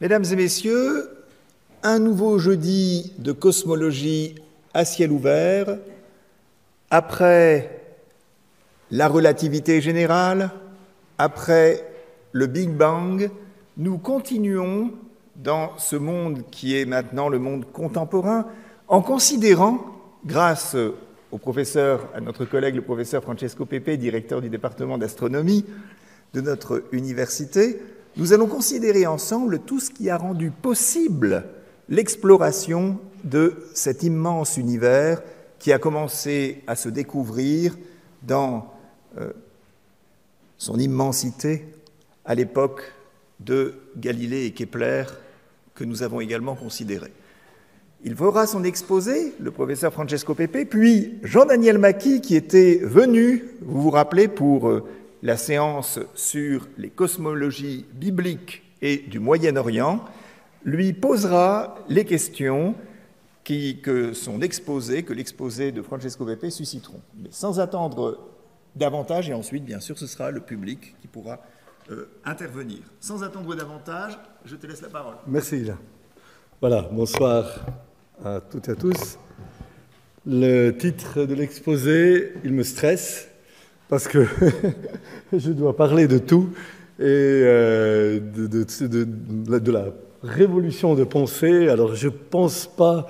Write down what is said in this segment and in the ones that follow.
Mesdames et messieurs, un nouveau jeudi de cosmologie à ciel ouvert, après la relativité générale, après le Big Bang, nous continuons dans ce monde qui est maintenant le monde contemporain, en considérant, grâce au professeur, à notre collègue le professeur Francesco Pepe, directeur du département d'astronomie de notre université, nous allons considérer ensemble tout ce qui a rendu possible l'exploration de cet immense univers qui a commencé à se découvrir dans son immensité à l'époque de Galilée et Kepler, que nous avons également considéré. Il fera son exposé, le professeur Francesco Pepe, puis Jean-Daniel Macchi, qui était venu, vous vous rappelez, pour la séance sur les cosmologies bibliques et du Moyen-Orient, lui posera les questions que l'exposé de Francesco Pepe susciteront. Mais sans attendre davantage, et ensuite, bien sûr, ce sera le public qui pourra intervenir. Sans attendre davantage, je te laisse la parole. Merci. Voilà, bonsoir à toutes et à tous. Le titre de l'exposé, il me stresse parce que je dois parler de tout et de la révolution de pensée. Alors, je ne pense pas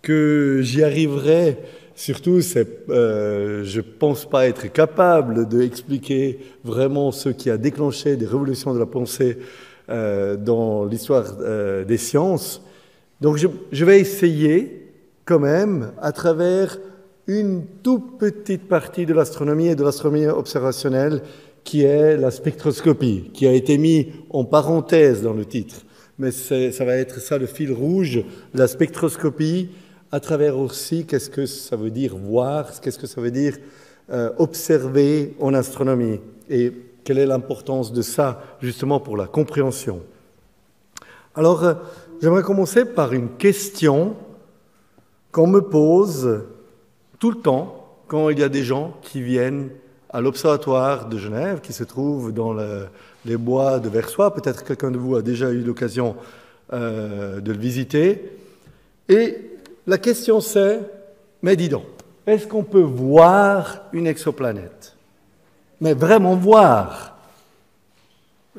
que j'y arriverai. Surtout, je ne pense pas être capable d'expliquer vraiment ce qui a déclenché des révolutions de la pensée dans l'histoire des sciences. Donc, je vais essayer quand même, à travers une toute petite partie de l'astronomie et de l'astronomie observationnelle, qui est la spectroscopie, qui a été mis en parenthèse dans le titre. Mais ça va être ça le fil rouge, la spectroscopie, à travers aussi qu'est-ce que ça veut dire voir, qu'est-ce que ça veut dire observer en astronomie, et quelle est l'importance de ça, justement, pour la compréhension. Alors, j'aimerais commencer par une question qu'on me pose tout le temps quand il y a des gens qui viennent à l'Observatoire de Genève, qui se trouve dans les bois de Versoix. Peut-être quelqu'un de vous a déjà eu l'occasion de le visiter. Et la question c'est, mais dis donc, est-ce qu'on peut voir une exoplanète? Mais vraiment voir.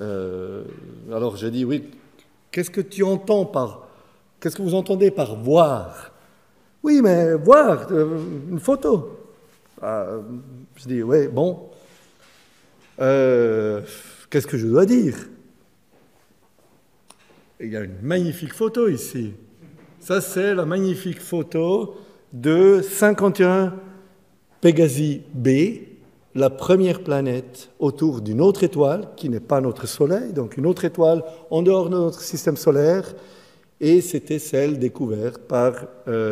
Alors j'ai dit, oui, qu'est-ce que vous entendez par voir? Oui, mais voir, une photo. Je dis, oui, bon, qu'est-ce que je dois dire? Il y a une magnifique photo ici. Ça, c'est la magnifique photo de 51 Pégasi B, la première planète autour d'une autre étoile, qui n'est pas notre Soleil, donc une autre étoile en dehors de notre système solaire, et c'était celle découverte par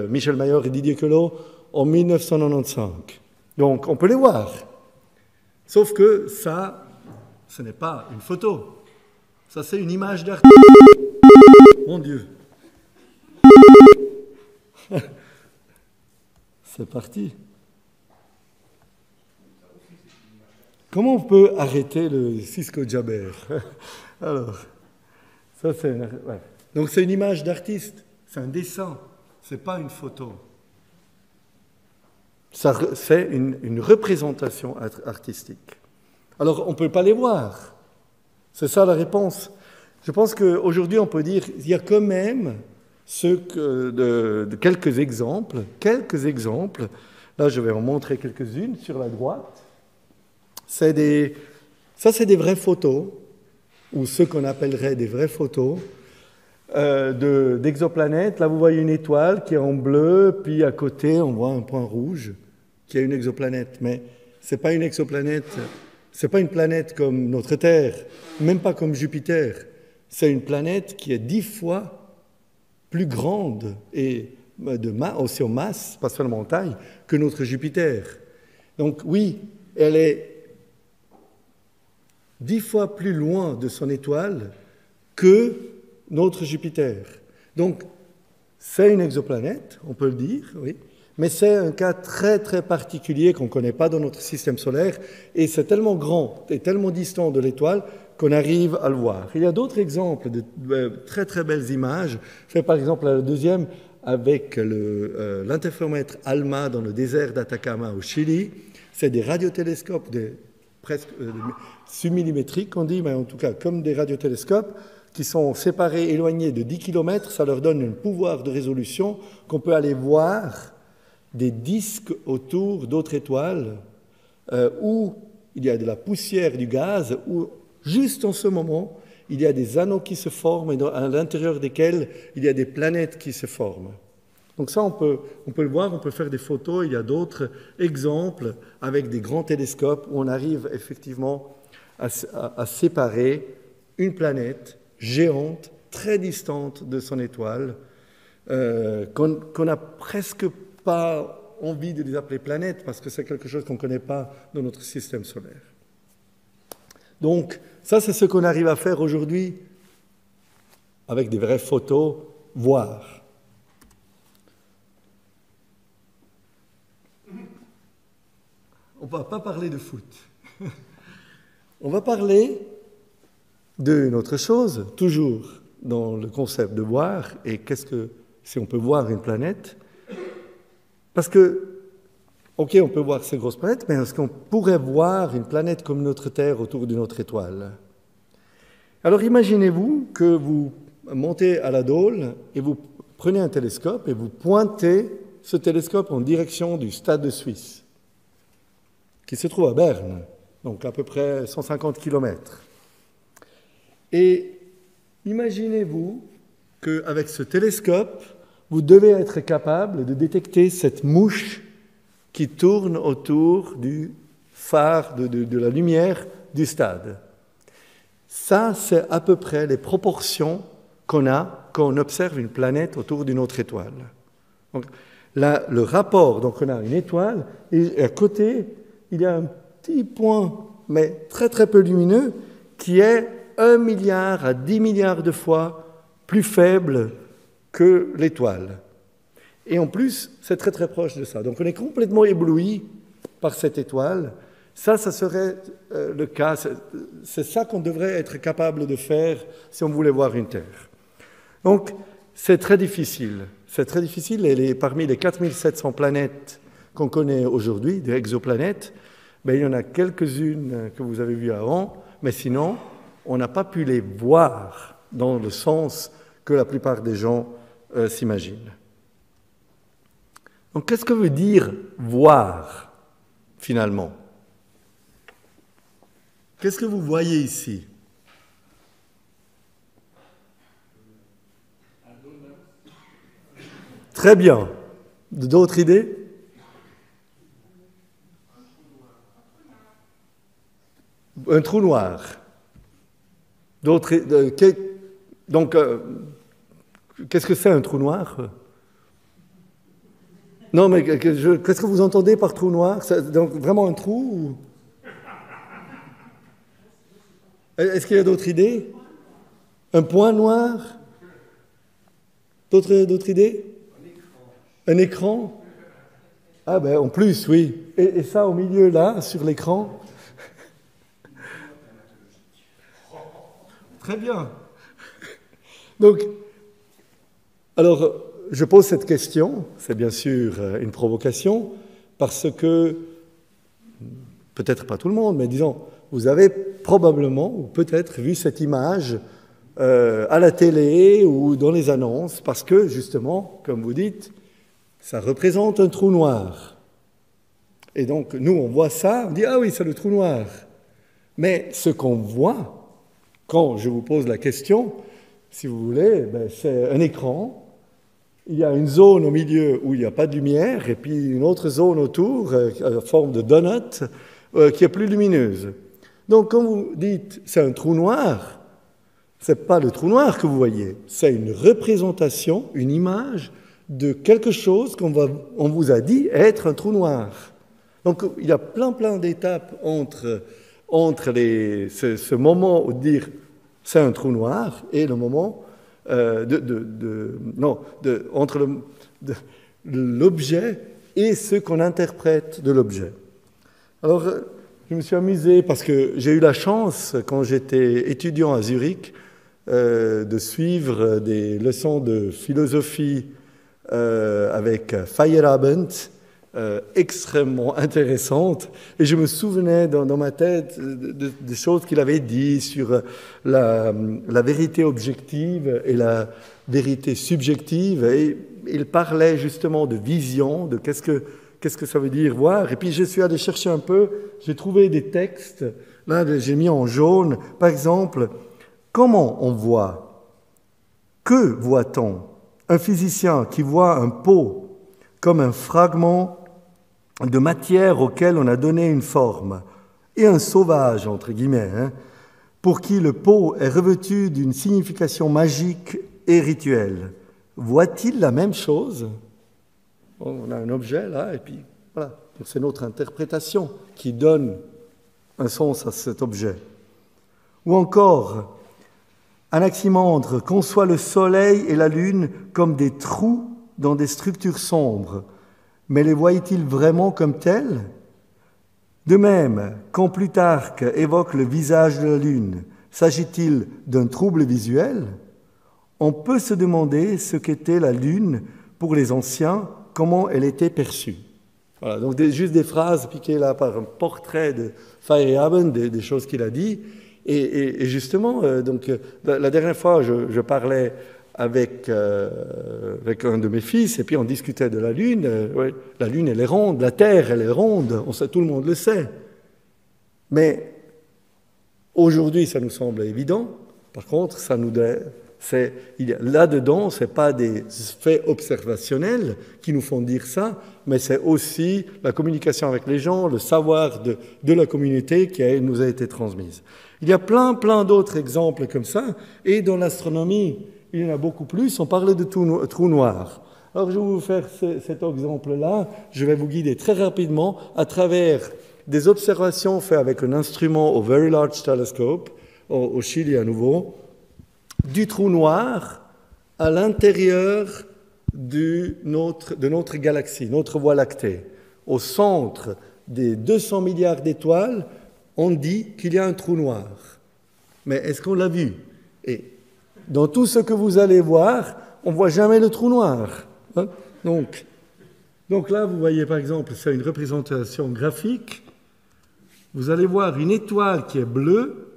Michel Mayor et Didier Queloz en 1995. Donc, on peut les voir. Sauf que ça, ce n'est pas une photo. Ça, c'est une image d'artiste. Mon Dieu. C'est parti. Comment on peut arrêter le Cisco Jabber? Alors, ça c'est... Ouais. Donc c'est une image d'artiste, c'est un dessin, c'est pas une photo. C'est une représentation artistique. Alors on ne peut pas les voir. C'est ça la réponse. Je pense qu'aujourd'hui on peut dire qu'il y a quand même quelques exemples. Là je vais en montrer quelques-unes sur la droite. Ça c'est des vraies photos, ou ce qu'on appellerait des vraies photos d'exoplanètes. Là vous voyez une étoile qui est en bleu, puis à côté on voit un point rouge qui est une exoplanète. Mais c'est pas une exoplanète, c'est pas une planète comme notre Terre, même pas comme Jupiter. C'est une planète qui est 10 fois plus grande et aussi en masse, pas seulement en taille, que notre Jupiter. Donc oui, elle est 10 fois plus loin de son étoile que notre Jupiter. Donc, c'est une exoplanète, on peut le dire, oui, Mais c'est un cas très très particulier qu'on ne connaît pas dans notre système solaire et c'est tellement grand et tellement distant de l'étoile qu'on arrive à le voir. Il y a d'autres exemples de très très belles images. Je fais par exemple la deuxième avec l'interféromètre ALMA dans le désert d'Atacama au Chili. C'est des radiotélescopes presque submillimétriques, on dit, mais en tout cas comme des radiotélescopes qui sont séparés, éloignés de 10 km. Ça leur donne un pouvoir de résolution qu'on peut aller voir des disques autour d'autres étoiles où il y a de la poussière, du gaz, où juste en ce moment, il y a des anneaux qui se forment et à l'intérieur desquels il y a des planètes qui se forment. Donc ça, on peut le voir, on peut faire des photos. Il y a d'autres exemples avec des grands télescopes où on arrive effectivement à séparer une planète géante, très distante de son étoile, qu'on n'a presque pas envie de les appeler planètes parce que c'est quelque chose qu'on ne connaît pas dans notre système solaire. Donc, ça, c'est ce qu'on arrive à faire aujourd'hui avec des vraies photos, voir. On ne va pas parler de foot. On va parler d'une autre chose, toujours dans le concept de voir, et si on peut voir une planète. Parce que, ok, on peut voir ces grosses planètes, mais est-ce qu'on pourrait voir une planète comme notre Terre autour d'une autre étoile? Alors imaginez-vous que vous montez à la Dôle et vous prenez un télescope et vous pointez ce télescope en direction du Stade de Suisse, qui se trouve à Berne, donc à peu près 150 km. Et imaginez-vous qu'avec ce télescope, vous devez être capable de détecter cette mouche qui tourne autour du phare de la lumière du stade. Ça, c'est à peu près les proportions qu'on a quand on observe une planète autour d'une autre étoile. Donc, là, le rapport, donc on a une étoile, et à côté, il y a un petit point, mais très très peu lumineux, qui est 1 milliard à 10 milliards de fois plus faible que l'étoile. Et en plus, c'est très très proche de ça. Donc on est complètement ébloui par cette étoile. Ça serait le cas. C'est ça qu'on devrait être capable de faire si on voulait voir une Terre. Donc c'est très difficile. C'est très difficile. Et parmi les 4700 planètes qu'on connaît aujourd'hui, des exoplanètes, il y en a quelques-unes que vous avez vues avant, mais sinon, on n'a pas pu les voir dans le sens que la plupart des gens s'imaginent. Donc, qu'est-ce que veut dire voir, finalement? Qu'est-ce que vous voyez ici? Très bien. D'autres idées? Un trou noir. Donc, qu'est-ce que c'est un trou noir? Non, mais qu'est-ce que vous entendez par trou noir? C'est donc vraiment un trou? Est-ce qu'il y a d'autres idées? Un point noir? D'autres idées? Un écran? Ah ben en plus, oui. Et ça au milieu là, sur l'écran? Très bien. Donc, alors, je pose cette question, c'est bien sûr une provocation, parce que, peut-être pas tout le monde, mais disons, vous avez probablement, ou peut-être, vu cette image à la télé ou dans les annonces, parce que, justement, comme vous dites, ça représente un trou noir. Et donc, nous, on voit ça, on dit « Ah oui, c'est le trou noir ». Mais ce qu'on voit, quand je vous pose la question, si vous voulez, c'est un écran. Il y a une zone au milieu où il n'y a pas de lumière, et puis une autre zone autour, en forme de donut, qui est plus lumineuse. Donc, quand vous dites c'est un trou noir, ce n'est pas le trou noir que vous voyez, c'est une représentation, une image de quelque chose qu'on vous a dit être un trou noir. Donc, il y a plein d'étapes entre ce moment où dire c'est un trou noir et le moment entre l'objet et ce qu'on interprète de l'objet. Alors, je me suis amusé parce que j'ai eu la chance, quand j'étais étudiant à Zurich, de suivre des leçons de philosophie avec Feyerabend, extrêmement intéressantes. Et je me souvenais dans ma tête des choses qu'il avait dit sur la vérité objective et la vérité subjective. Et il parlait justement de vision, de qu'est-ce que ça veut dire voir. Et puis je suis allé chercher un peu, j'ai trouvé des textes, là j'ai mis en jaune, par exemple, comment on voit? Que voit-on? Un physicien qui voit un pot comme un fragment de matière auquel on a donné une forme, et un sauvage, entre guillemets, pour qui le pot est revêtu d'une signification magique et rituelle, voit-il la même chose? On a un objet là, et puis voilà. Donc c'est notre interprétation qui donne un sens à cet objet. Ou encore, Anaximandre conçoit le soleil et la lune comme des trous dans des structures sombres, mais les voit-il vraiment comme tels? De même, quand Plutarque évoque le visage de la lune, s'agit-il d'un trouble visuel? On peut se demander ce qu'était la lune pour les anciens, comment elle était perçue. Voilà, donc juste des phrases piquées là par un portrait de Feyerabend, des choses qu'il a dit. Et justement, donc, la dernière fois, je parlais avec un de mes fils, et puis on discutait de la Lune. Ouais, la Lune, elle est ronde, la Terre, elle est ronde, tout le monde le sait. Mais aujourd'hui, ça nous semble évident. Par contre, là-dedans, ce n'est pas des faits observationnels qui nous font dire ça, mais c'est aussi la communication avec les gens, le savoir de la communauté qui nous a été transmise. Il y a plein d'autres exemples comme ça, et dans l'astronomie, il y en a beaucoup plus. On parlait de trous noirs. Alors, je vais vous faire cet exemple-là. Je vais vous guider très rapidement à travers des observations faites avec un instrument au Very Large Telescope, au Chili à nouveau, du trou noir à l'intérieur de notre galaxie, notre Voie lactée. Au centre des 200 milliards d'étoiles, on dit qu'il y a un trou noir. Mais est-ce qu'on l'a vu? Et dans tout ce que vous allez voir, on ne voit jamais le trou noir. Hein? Donc là, vous voyez par exemple, c'est une représentation graphique. Vous allez voir une étoile qui est bleue,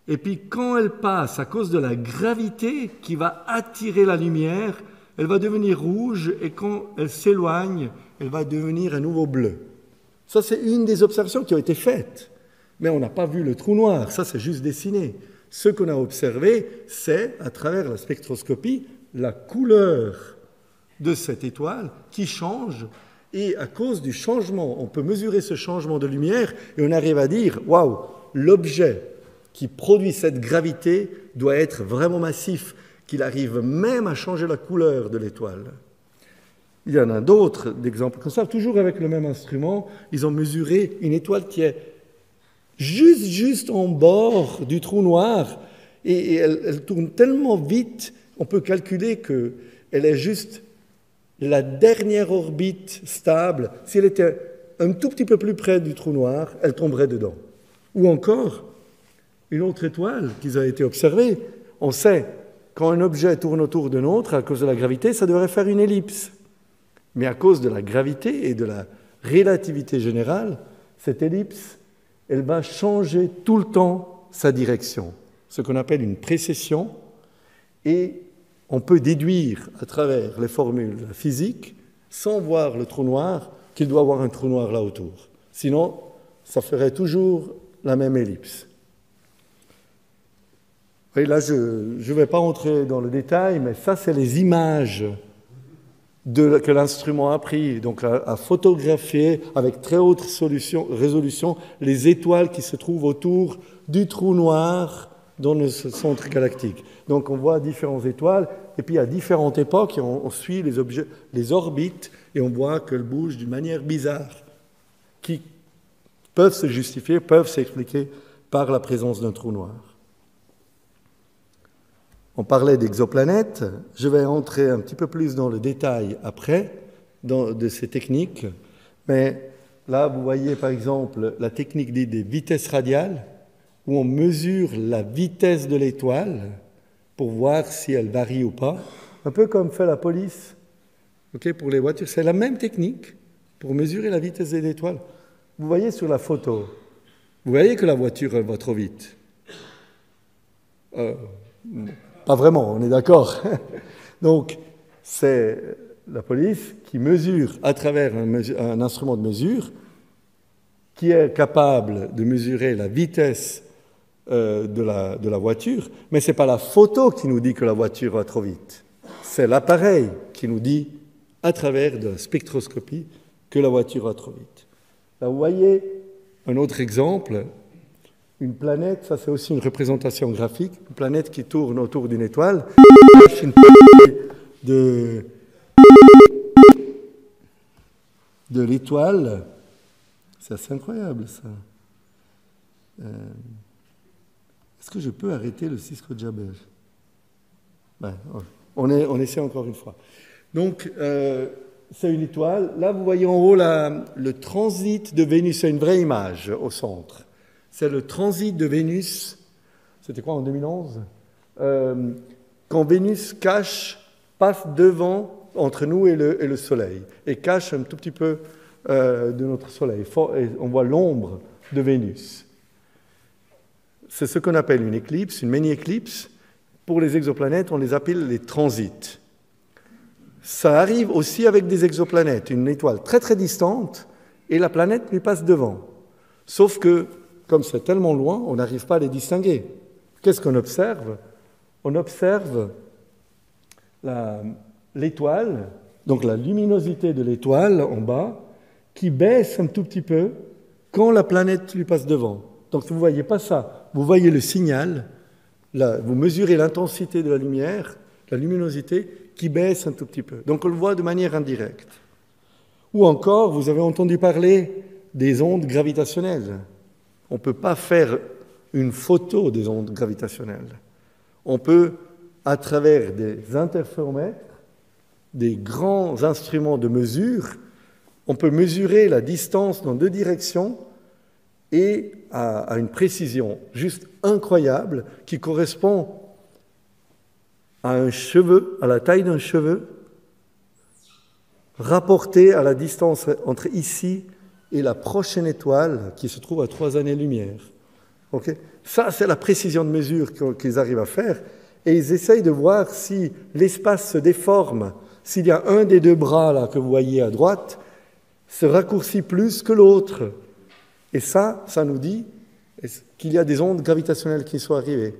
et puis quand elle passe à cause de la gravité qui va attirer la lumière, elle va devenir rouge, et quand elle s'éloigne, elle va devenir à nouveau bleue. Ça, c'est une des observations qui ont été faites. Mais on n'a pas vu le trou noir, ça c'est juste dessiné. Ce qu'on a observé, c'est, à travers la spectroscopie, la couleur de cette étoile qui change. Et à cause du changement, on peut mesurer ce changement de lumière et on arrive à dire, waouh, l'objet qui produit cette gravité doit être vraiment massif, qu'il arrive même à changer la couleur de l'étoile. Il y en a d'autres d'exemples comme ça, toujours avec le même instrument. Ils ont mesuré une étoile qui est juste en bord du trou noir, et elle tourne tellement vite, on peut calculer qu'elle est juste la dernière orbite stable. Si elle était un tout petit peu plus près du trou noir, elle tomberait dedans. Ou encore, une autre étoile qui a été observée, on sait, quand un objet tourne autour d'un autre, à cause de la gravité, ça devrait faire une ellipse. Mais à cause de la gravité et de la relativité générale, cette ellipse, elle va changer tout le temps sa direction, ce qu'on appelle une précession, et on peut déduire à travers les formules physiques, sans voir le trou noir, qu'il doit y avoir un trou noir là autour. Sinon, ça ferait toujours la même ellipse. Et là, je ne vais pas entrer dans le détail, mais ça, c'est les images que l'instrument a pris, donc a photographié avec très haute résolution les étoiles qui se trouvent autour du trou noir dans le centre galactique. Donc on voit différentes étoiles, et puis à différentes époques, on suit les orbites, et on voit qu'elles bougent d'une manière bizarre, qui peuvent se justifier, peuvent s'expliquer par la présence d'un trou noir. On parlait d'exoplanètes, je vais entrer un petit peu plus dans le détail après, de ces techniques, mais là, vous voyez par exemple la technique dite des vitesses radiales, où on mesure la vitesse de l'étoile pour voir si elle varie ou pas, un peu comme fait la police pour les voitures. C'est la même technique pour mesurer la vitesse de l'étoile. Vous voyez sur la photo, vous voyez que la voiture va trop vite. Pas vraiment, on est d'accord. Donc, c'est la police qui mesure à travers un instrument de mesure qui est capable de mesurer la vitesse de la voiture, mais ce n'est pas la photo qui nous dit que la voiture va trop vite. C'est l'appareil qui nous dit, à travers de la spectroscopie, que la voiture va trop vite. Là, vous voyez un autre exemple. Une planète, ça c'est aussi une représentation graphique, une planète qui tourne autour d'une étoile, une partie de l'étoile. C'est assez incroyable ça. Est-ce que je peux arrêter le Cisco Jabber? On essaie encore une fois. Donc, c'est une étoile. Là, vous voyez en haut le transit de Vénus. C'est une vraie image au centre. C'est le transit de Vénus. C'était quoi en 2011 quand Vénus passe devant, entre nous et le Soleil, et cache un tout petit peu de notre Soleil. Et on voit l'ombre de Vénus. C'est ce qu'on appelle une éclipse, une mini-éclipse. Pour les exoplanètes, on les appelle les transits. Ça arrive aussi avec des exoplanètes, une étoile très très distante, et la planète lui passe devant. Sauf que, comme c'est tellement loin, on n'arrive pas à les distinguer. Qu'est-ce qu'on observe? On observe l'étoile, donc la luminosité de l'étoile en bas, qui baisse un tout petit peu quand la planète lui passe devant. Donc vous ne voyez pas ça, vous voyez le signal, là, vous mesurez l'intensité de la lumière, la luminosité qui baisse un tout petit peu. Donc on le voit de manière indirecte. Ou encore, vous avez entendu parler des ondes gravitationnelles. On ne peut pas faire une photo des ondes gravitationnelles. On peut, à travers des interféromètres, des grands instruments de mesure, on peut mesurer la distance dans deux directions et à une précision juste incroyable qui correspond à un cheveu, à la taille d'un cheveu, rapporté à la distance entre ici et la prochaine étoile qui se trouve à 3 années-lumière. Okay? Ça, c'est la précision de mesure qu'ils arrivent à faire. Et ils essayent de voir si l'espace se déforme, s'il y a un des deux bras là que vous voyez à droite, se raccourcit plus que l'autre. Et ça nous dit qu'il y a des ondes gravitationnelles qui sont arrivées,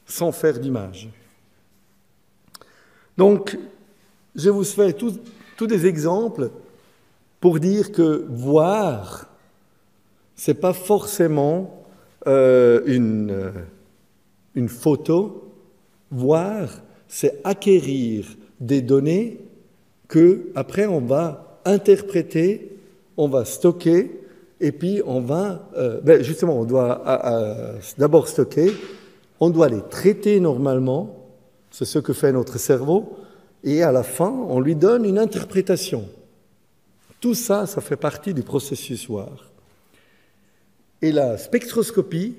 sans faire d'image. Donc, je vous fais tous des exemples pour dire que voir, ce n'est pas forcément une photo. Voir, c'est acquérir des données que après on va interpréter, on va stocker, et puis on va... justement, on doit d'abord stocker, on doit les traiter normalement, c'est ce que fait notre cerveau, et à la fin, on lui donne une interprétation. Tout ça, ça fait partie du processus voir. Et la spectroscopie,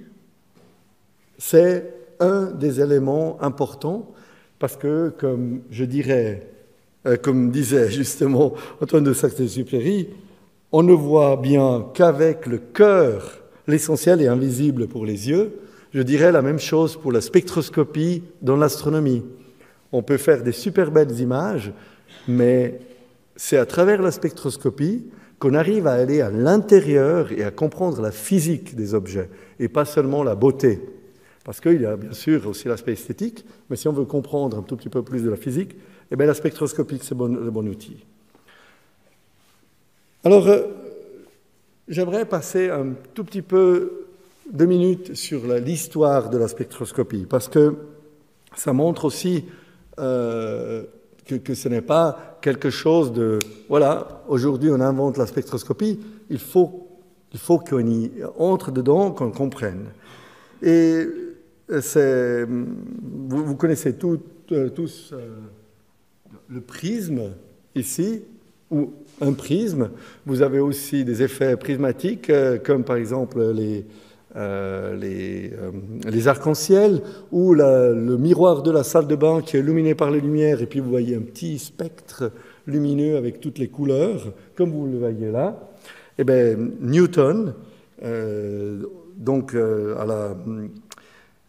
c'est un des éléments importants, parce que, comme disait justement Antoine de Saint-Exupéry, on ne voit bien qu'avec le cœur, l'essentiel est invisible pour les yeux. Je dirais la même chose pour la spectroscopie dans l'astronomie. On peut faire des super belles images, mais c'est à travers la spectroscopie qu'on arrive à aller à l'intérieur et à comprendre la physique des objets, et pas seulement la beauté. Parce qu'il y a bien sûr aussi l'aspect esthétique, mais si on veut comprendre un tout petit peu plus de la physique, eh bien la spectroscopie, c'est le bon outil. Alors, j'aimerais passer un tout petit peu 2 minutes sur l'histoire de la spectroscopie, parce que ça montre aussi que ce n'est pas quelque chose de... Voilà, aujourd'hui on invente la spectroscopie, il faut qu'on y entre dedans, qu'on comprenne. Et vous connaissez tous le prisme ici, ou un prisme. Vous avez aussi des effets prismatiques, comme par exemple les arcs-en-ciel, ou le miroir de la salle de bain qui est illuminé par les lumières, et puis vous voyez un petit spectre lumineux avec toutes les couleurs, comme vous le voyez là. Eh bien, Newton,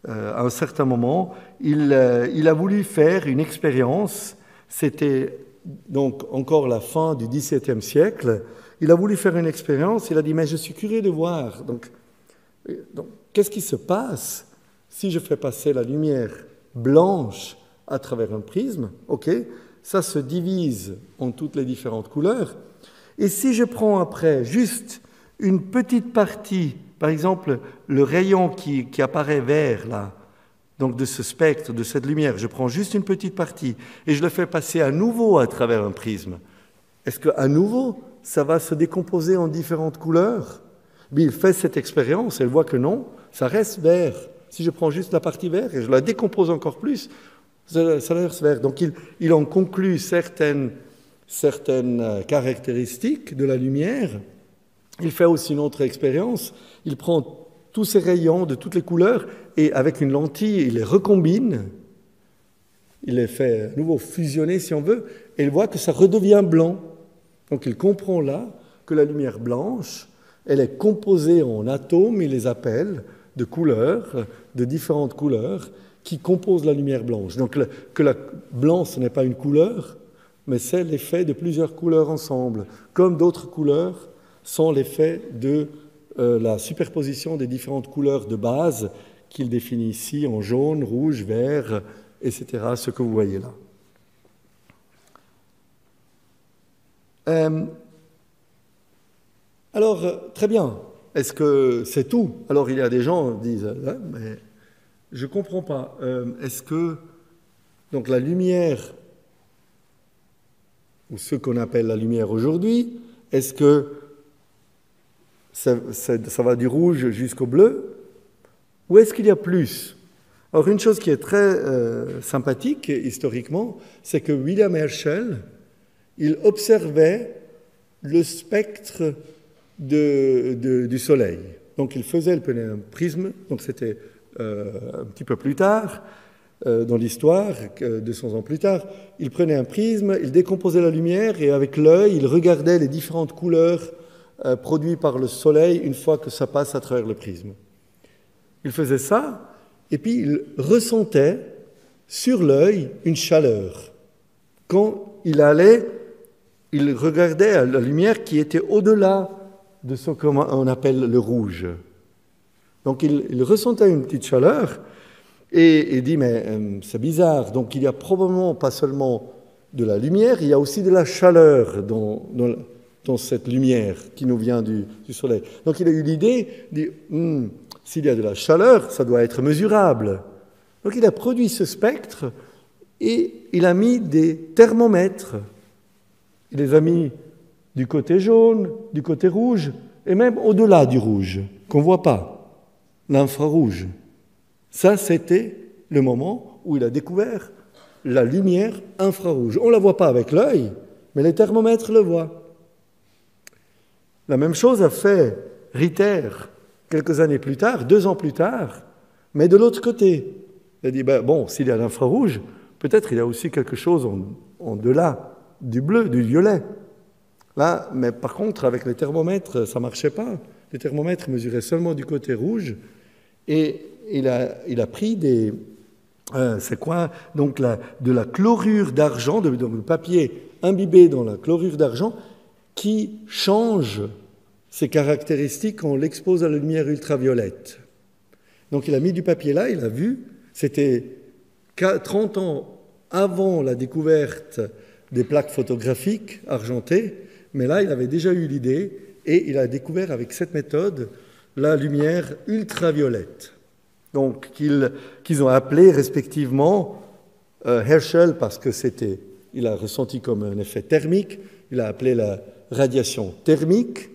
à un certain moment, il a voulu faire une expérience. C'était donc encore la fin du XVIIe siècle. Il a voulu faire une expérience. Il a dit, mais je suis curieux de voir. Donc qu'est-ce qui se passe si je fais passer la lumière blanche à travers un prisme? Ok, ça se divise en toutes les différentes couleurs. Et si je prends après juste une petite partie, par exemple le rayon qui apparaît vert là, donc de ce spectre, de cette lumière, je prends juste une petite partie et je le fais passer à nouveau à travers un prisme, est-ce qu'à nouveau ça va se décomposer en différentes couleurs? Mais il fait cette expérience et il voit que non, ça reste vert. Si je prends juste la partie verte et je la décompose encore plus, ça reste vert. Donc il en conclut certaines caractéristiques de la lumière. Il fait aussi une autre expérience. Il prend tous ces rayons de toutes les couleurs et avec une lentille, il les recombine. Il les fait à nouveau fusionner, si on veut, et il voit que ça redevient blanc. Donc il comprend là que la lumière blanche, elle est composée en atomes, il les appelle, de couleurs, de différentes couleurs, qui composent la lumière blanche. Donc que la blanc, ce n'est pas une couleur, mais c'est l'effet de plusieurs couleurs ensemble, comme d'autres couleurs sont l'effet de la superposition des différentes couleurs de base qu'il définit ici en jaune, rouge, vert, etc., ce que vous voyez là. Alors, très bien, est-ce que c'est tout? Alors, il y a des gens qui disent, mais je ne comprends pas, est-ce que donc la lumière, ou ce qu'on appelle la lumière aujourd'hui, est-ce que ça va du rouge jusqu'au bleu, ou est-ce qu'il y a plus? Alors, une chose qui est très sympathique historiquement, c'est que William Herschel, il observait le spectre du Soleil. Donc, il prenait un prisme, donc c'était un petit peu plus tard, dans l'histoire, 200 ans plus tard, il prenait un prisme, il décomposait la lumière et avec l'œil, il regardait les différentes couleurs produites par le soleil une fois que ça passe à travers le prisme. Il faisait ça et puis il ressentait sur l'œil une chaleur. Quand il regardait la lumière qui était au-delà de ce qu'on appelle le rouge. Donc il ressentait une petite chaleur. Et il dit, mais c'est bizarre, donc il y a probablement pas seulement de la lumière, il y a aussi de la chaleur dans cette lumière qui nous vient du soleil. Donc il a eu l'idée, dit, s'il y a de la chaleur, ça doit être mesurable. Donc il a produit ce spectre et il a mis des thermomètres. Il les a mis du côté jaune, du côté rouge, et même au-delà du rouge, qu'on ne voit pas, l'infrarouge. Ça, c'était le moment où il a découvert la lumière infrarouge. On ne la voit pas avec l'œil, mais les thermomètres le voient. La même chose a fait Ritter quelques années plus tard, 2 ans plus tard, mais de l'autre côté. Il a dit, s'il y a l'infrarouge, peut-être il y a aussi quelque chose en delà du bleu, du violet. Là, mais par contre, avec les thermomètres, ça ne marchait pas. Les thermomètres mesuraient seulement du côté rouge. Et il a pris de la chlorure d'argent, donc le papier imbibé dans la chlorure d'argent, qui change ses caractéristiques quand on l'expose à la lumière ultraviolette. Donc il a mis du papier là, il a vu, c'était 30 ans avant la découverte des plaques photographiques argentées, mais là il avait déjà eu l'idée et il a découvert avec cette méthode la lumière ultraviolette. Donc, qu'ils ont appelé respectivement Herschel, parce que il a ressenti comme un effet thermique, il a appelé la radiation thermique,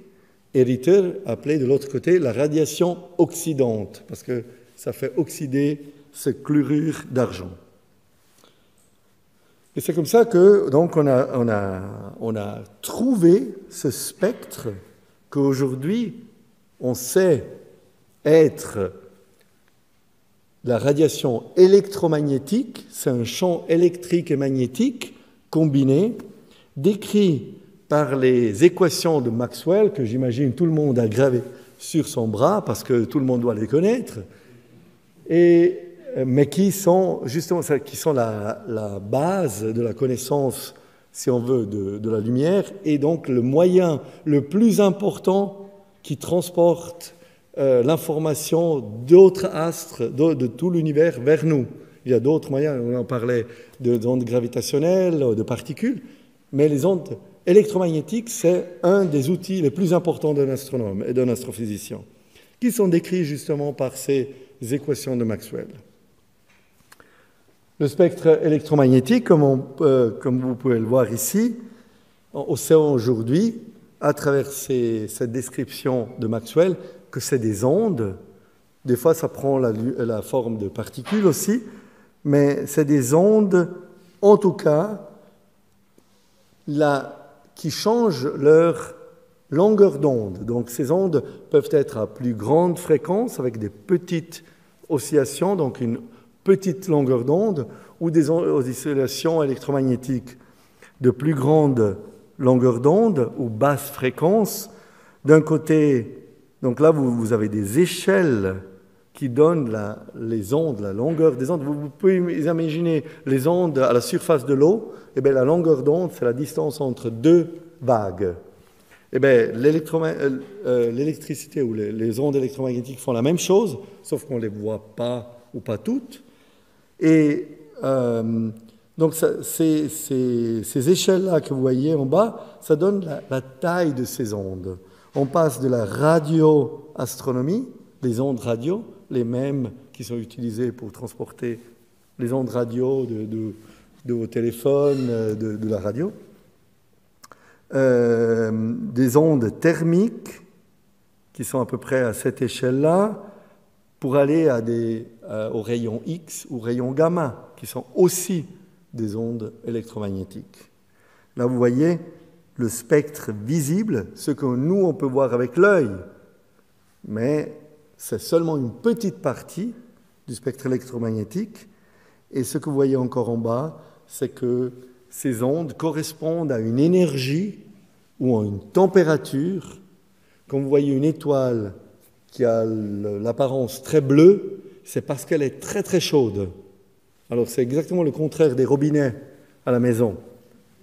et Ritter a appelé de l'autre côté la radiation oxydante, parce que ça fait oxyder ce chlorure d'argent. Et c'est comme ça que donc on a trouvé ce spectre qu'aujourd'hui on sait être la radiation électromagnétique, c'est un champ électrique et magnétique combiné, décrit par les équations de Maxwell, que j'imagine tout le monde a gravées sur son bras, parce que tout le monde doit les connaître, mais qui sont justement la base de la connaissance, si on veut, de la lumière, et donc le moyen le plus important qui transporte l'information d'autres astres, de tout l'univers vers nous. Il y a d'autres moyens, on en parlait d'ondes gravitationnelles, de particules, mais les ondes électromagnétiques, c'est un des outils les plus importants d'un astronome et d'un astrophysicien, qui sont décrits justement par ces équations de Maxwell. Le spectre électromagnétique, comme vous pouvez le voir ici, on sait aujourd'hui, à travers cette description de Maxwell, que c'est des ondes. Des fois, ça prend la forme de particules aussi, mais c'est des ondes, en tout cas, qui changent leur longueur d'onde. Donc, ces ondes peuvent être à plus grande fréquence, avec des petites oscillations, donc une petite longueur d'onde, ou des oscillations électromagnétiques de plus grande longueur d'onde ou basse fréquence. D'un côté, donc là, vous avez des échelles qui donnent les ondes, la longueur des ondes. Vous pouvez imaginer les ondes à la surface de l'eau. Eh bien, la longueur d'onde, c'est la distance entre deux vagues. Eh bien, l'électricité ou les ondes électromagnétiques font la même chose, sauf qu'on ne les voit pas ou pas toutes. Et donc, ces échelles-là que vous voyez en bas, ça donne la taille de ces ondes. On passe de la radioastronomie, les ondes radio, les mêmes qui sont utilisées pour transporter les ondes radio de vos téléphones, de la radio, des ondes thermiques qui sont à peu près à cette échelle-là, pour aller aux rayons X ou rayons gamma, qui sont aussi des ondes électromagnétiques. Là, vous voyez le spectre visible, ce que nous, on peut voir avec l'œil, mais c'est seulement une petite partie du spectre électromagnétique. Et ce que vous voyez encore en bas, c'est que ces ondes correspondent à une énergie ou à une température. Quand vous voyez une étoile qui a l'apparence très bleue, c'est parce qu'elle est très très chaude. Alors c'est exactement le contraire des robinets à la maison.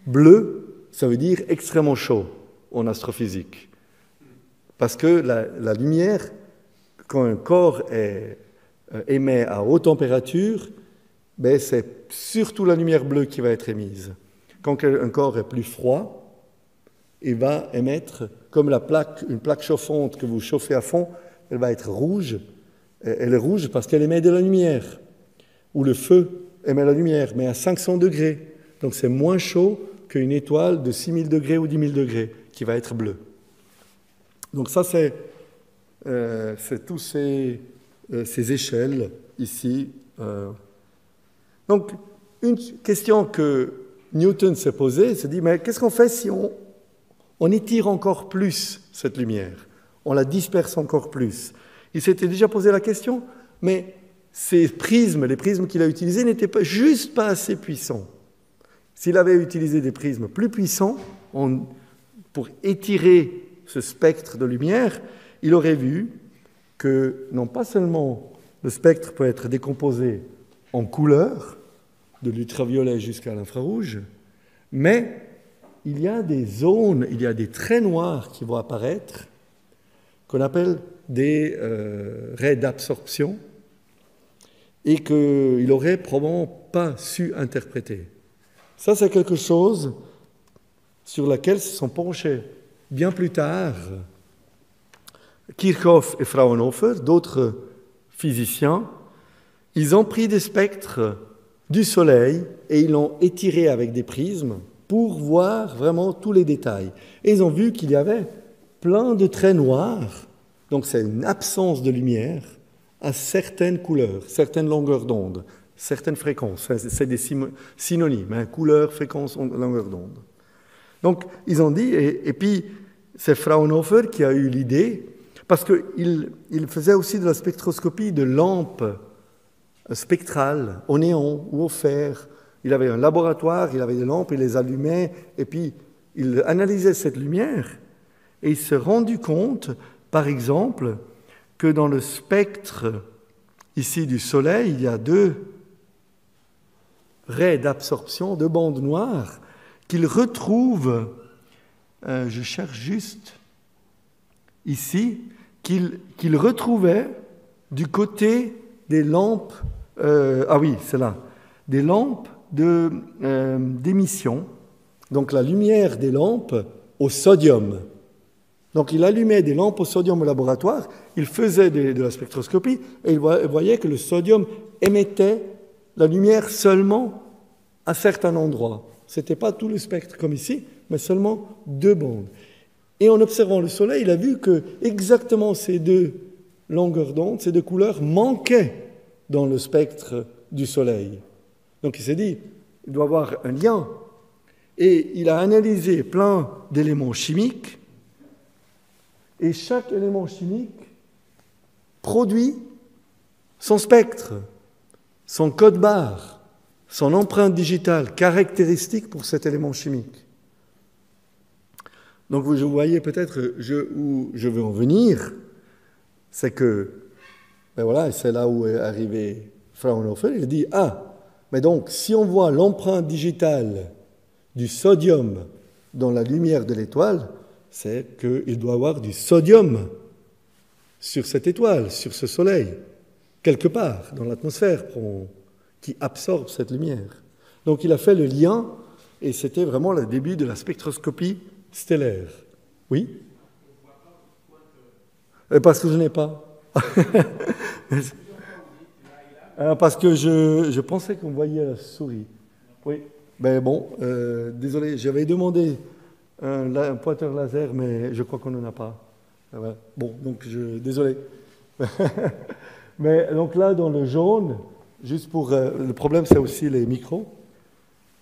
Bleu, ça veut dire extrêmement chaud en astrophysique. Parce que la lumière, quand un corps émet à haute température, ben c'est surtout la lumière bleue qui va être émise. Quand un corps est plus froid, il va émettre, comme une plaque chauffante que vous chauffez à fond, elle va être rouge. Elle est rouge parce qu'elle émet de la lumière. Ou le feu émet la lumière, mais à 500 degrés. Donc c'est moins chaud qu'une étoile de 6000 degrés ou 10 000 degrés, qui va être bleue. Donc ça, c'est tous ces échelles ici. Donc, une question que Newton s'est posée, s'est dit, mais qu'est-ce qu'on fait si on étire encore plus cette lumière? On la disperse encore plus. Il s'était déjà posé la question, mais les prismes qu'il a utilisés n'étaient pas assez puissants. S'il avait utilisé des prismes plus puissants pour étirer ce spectre de lumière, il aurait vu que non pas seulement le spectre peut être décomposé en couleurs, de l'ultraviolet jusqu'à l'infrarouge, mais il y a des zones, il y a des traits noirs qui vont apparaître, qu'on appelle des raies d'absorption, et qu'il n'aurait probablement pas su interpréter. Ça, c'est quelque chose sur laquelle se sont penchés bien plus tard Kirchhoff et Fraunhofer, d'autres physiciens. Ils ont pris des spectres du Soleil et ils l'ont étiré avec des prismes pour voir vraiment tous les détails. Et ils ont vu qu'il y avait plein de traits noirs, donc c'est une absence de lumière à certaines couleurs, certaines longueurs d'onde, certaines fréquences. C'est des synonymes, hein, couleur, fréquence, longueur d'onde. Donc, ils ont dit, et puis c'est Fraunhofer qui a eu l'idée, parce qu'il faisait aussi de la spectroscopie de lampes spectrales au néon ou au fer. Il avait un laboratoire, il avait des lampes, il les allumait, et puis il analysait cette lumière, et il s'est rendu compte, par exemple, que dans le spectre ici du Soleil, il y a 2 raies d'absorption, 2 bandes noires, qu'il retrouve, je cherche juste ici, qu'il retrouvait du côté des lampes, oui, c'est là, des lampes d'émission, donc la lumière des lampes au sodium. Donc il allumait des lampes au sodium au laboratoire, il faisait de la spectroscopie et il voyait que le sodium émettait la lumière seulement à certains endroits. Ce n'était pas tout le spectre comme ici, mais seulement 2 bandes. Et en observant le Soleil, il a vu que exactement ces 2 longueurs d'onde, ces 2 couleurs manquaient dans le spectre du Soleil. Donc il s'est dit, il doit y avoir un lien. Et il a analysé plein d'éléments chimiques, et chaque élément chimique produit son spectre, son code barre, son empreinte digitale caractéristique pour cet élément chimique. Donc vous voyez peut-être où je veux en venir, c'est que, ben voilà, c'est là où est arrivé Fraunhofer, il dit, mais donc si on voit l'empreinte digitale du sodium dans la lumière de l'étoile, c'est qu'il doit y avoir du sodium sur cette étoile, sur ce Soleil, quelque part dans l'atmosphère qui absorbe cette lumière. Donc il a fait le lien, et c'était vraiment le début de la spectroscopie stellaire. Oui ? Parce que je n'ai pas. Parce que je pensais qu'on voyait la souris. Oui. Ben bon, désolé, j'avais demandé un pointeur laser, mais je crois qu'on n'en a pas. Voilà. Bon, donc désolé. Mais donc là, dans le jaune, juste pour... le problème, c'est aussi les micros.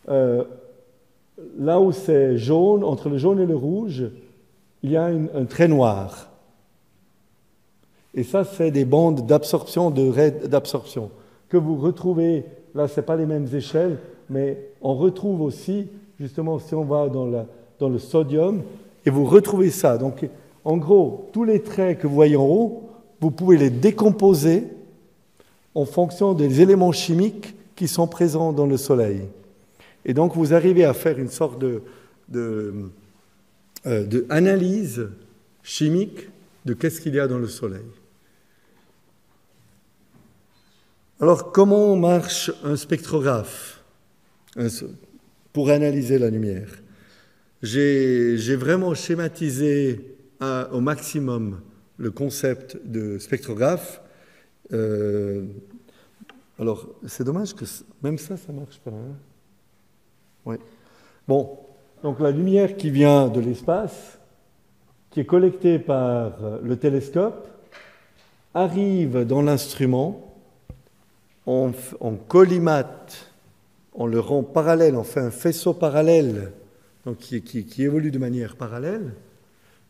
Là où c'est jaune, entre le jaune et le rouge, il y a un trait noir. Et ça, c'est des bandes d'absorption, de raies d'absorption, que vous retrouvez, là, ce n'est pas les mêmes échelles, mais on retrouve aussi, justement, si on va dans le sodium, et vous retrouvez ça. Donc, en gros, tous les traits que vous voyez en haut, vous pouvez les décomposer en fonction des éléments chimiques qui sont présents dans le Soleil. Et donc, vous arrivez à faire une sorte d'analyse chimique de qu'est-ce qu'il y a dans le Soleil. Alors, comment marche un spectrographe pour analyser la lumière? J'ai vraiment schématisé au maximum le concept de spectrographe. Alors, c'est dommage que même ça ne marche pas. Hein? Oui. Bon, donc la lumière qui vient de l'espace, qui est collectée par le télescope, arrive dans l'instrument, on collimate, on le rend parallèle, on fait un faisceau parallèle, donc qui évolue de manière parallèle,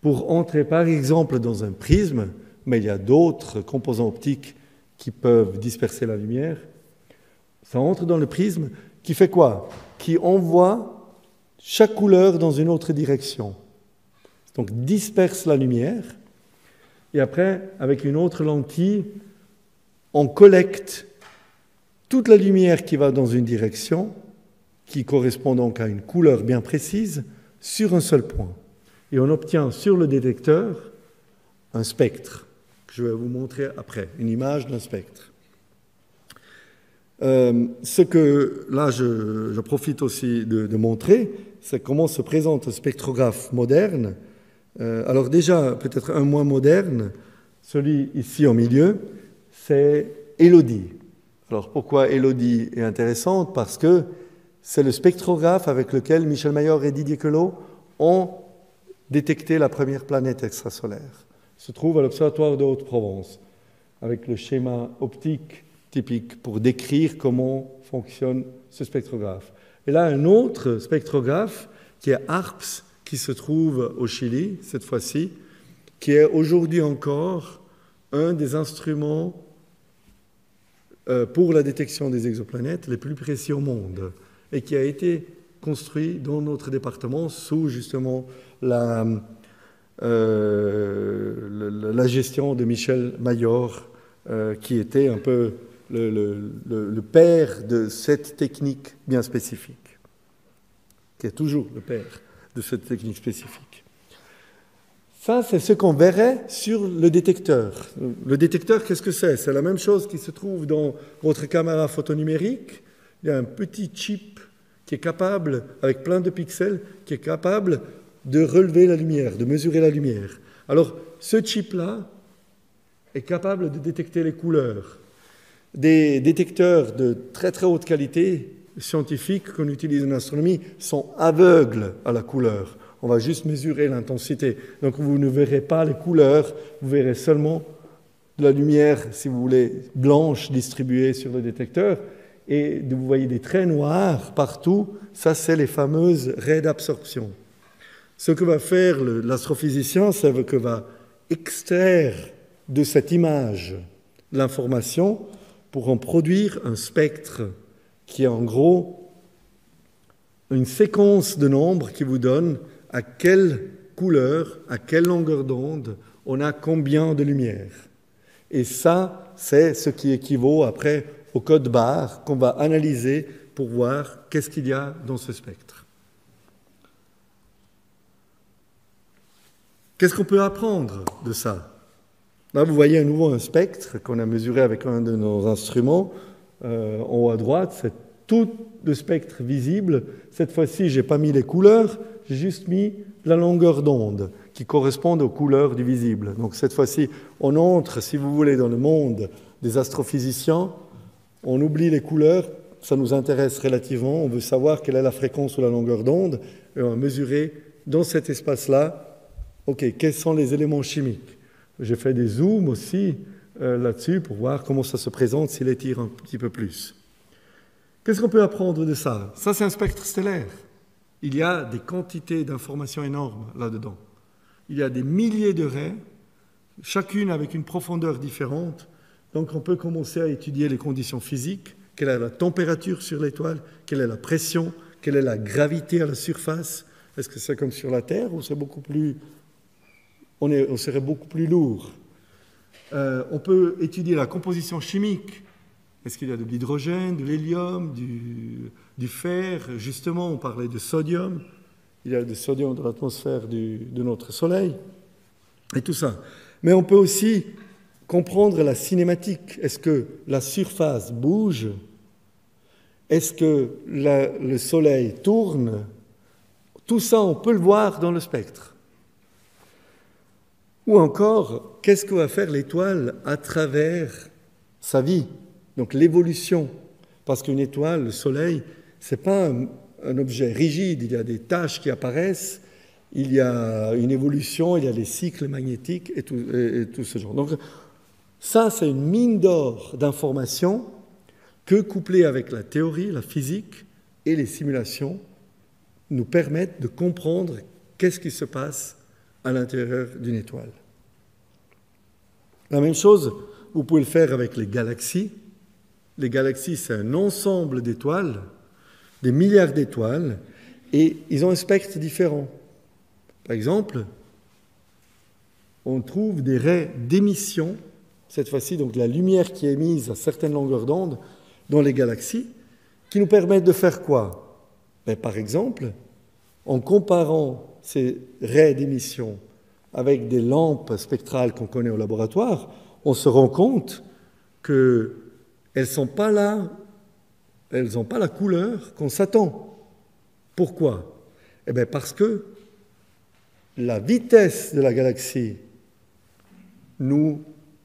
pour entrer par exemple dans un prisme, mais il y a d'autres composants optiques qui peuvent disperser la lumière. Ça entre dans le prisme, qui fait quoi? Qui envoie chaque couleur dans une autre direction. Donc disperse la lumière, et après, avec une autre lentille, on collecte toute la lumière qui va dans une direction, qui correspond donc à une couleur bien précise, sur un seul point. Et on obtient sur le détecteur un spectre, que je vais vous montrer après, une image d'un spectre. Ce que, là, je profite aussi de montrer, c'est comment se présente un spectrographe moderne. Alors déjà, peut-être un moins moderne, celui ici au milieu, c'est Elodie. Alors pourquoi Elodie est intéressante? Parce que c'est le spectrographe avec lequel Michel Mayor et Didier Queloz ont détecté la première planète extrasolaire. Il se trouve à l'Observatoire de Haute-Provence, avec le schéma optique typique pour décrire comment fonctionne ce spectrographe. Et là, un autre spectrographe qui est ARPS, qui se trouve au Chili, cette fois-ci, qui est aujourd'hui encore un des instruments pour la détection des exoplanètes les plus précis au monde et qui a été construit dans notre département sous justement la gestion de Michel Mayor, qui était un peu le père de cette technique bien spécifique, qui est toujours le père de cette technique spécifique. Ça, c'est ce qu'on verrait sur le détecteur. Le détecteur, qu'est-ce que c'est? C'est la même chose qui se trouve dans votre caméra photonumérique. Il y a un petit chip qui est capable, avec plein de pixels, qui est capable de relever la lumière, de mesurer la lumière. Alors, ce chip-là est capable de détecter les couleurs. Des détecteurs de très très haute qualité scientifiques qu'on utilise en astronomie sont aveugles à la couleur. On va juste mesurer l'intensité. Donc vous ne verrez pas les couleurs, vous verrez seulement de la lumière, si vous voulez, blanche distribuée sur le détecteur. Et vous voyez des traits noirs partout, ça c'est les fameuses raies d'absorption. Ce que va faire l'astrophysicien, c'est qu'il va extraire de cette image l'information pour en produire un spectre qui est en gros une séquence de nombres qui vous donne à quelle couleur, à quelle longueur d'onde on a combien de lumière. Et ça, c'est ce qui équivaut après au code barre qu'on va analyser pour voir qu'est-ce qu'il y a dans ce spectre. Qu'est-ce qu'on peut apprendre de ça? Là, vous voyez à nouveau un spectre qu'on a mesuré avec un de nos instruments. En haut à droite, c'est tout le spectre visible. Cette fois-ci, je n'ai pas mis les couleurs, j'ai juste mis la longueur d'onde qui correspond aux couleurs du visible. Donc cette fois-ci, on entre, si vous voulez, dans le monde des astrophysiciens. On oublie les couleurs, ça nous intéresse relativement. On veut savoir quelle est la fréquence ou la longueur d'onde. Et on va mesurer dans cet espace-là, quels sont les éléments chimiques. J'ai fait des zooms aussi là-dessus pour voir comment ça se présente s'il étire un petit peu plus. Qu'est-ce qu'on peut apprendre de ça? Ça, c'est un spectre stellaire. Il y a des quantités d'informations énormes là-dedans. Il y a des milliers de raies, chacune avec une profondeur différente. Donc, on peut commencer à étudier les conditions physiques, quelle est la température sur l'étoile, quelle est la pression, quelle est la gravité à la surface. Est-ce que c'est comme sur la Terre ou c'est beaucoup plus... on serait beaucoup plus lourd. On peut étudier la composition chimique. Est-ce qu'il y a de l'hydrogène, de l'hélium, du fer? Justement, on parlait de sodium. Il y a du sodium dans l'atmosphère de notre Soleil. Et tout ça. Mais on peut aussi comprendre la cinématique. Est-ce que la surface bouge? Est-ce que le Soleil tourne? Tout ça, on peut le voir dans le spectre. Ou encore, qu'est-ce que va faire l'étoile à travers sa vie? Donc l'évolution. Parce qu'une étoile, le Soleil, ce n'est pas un objet rigide. Il y a des taches qui apparaissent, il y a une évolution, il y a les cycles magnétiques et tout ce genre. Donc ça, c'est une mine d'or d'informations que, couplée avec la théorie, la physique et les simulations, nous permettent de comprendre qu'est-ce qui se passe à l'intérieur d'une étoile. La même chose, vous pouvez le faire avec les galaxies. Les galaxies, c'est un ensemble d'étoiles, des milliards d'étoiles, et ils ont un spectre différent. Par exemple, on trouve des raies d'émission, cette fois-ci, donc la lumière qui est émise à certaines longueurs d'onde dans les galaxies, qui nous permettent de faire quoi? Par exemple, en comparant ces raies d'émission avec des lampes spectrales qu'on connaît au laboratoire, on se rend compte qu'elles ne sont pas là, elles n'ont pas la couleur qu'on s'attend. Pourquoi? Parce que la vitesse de la galaxie nous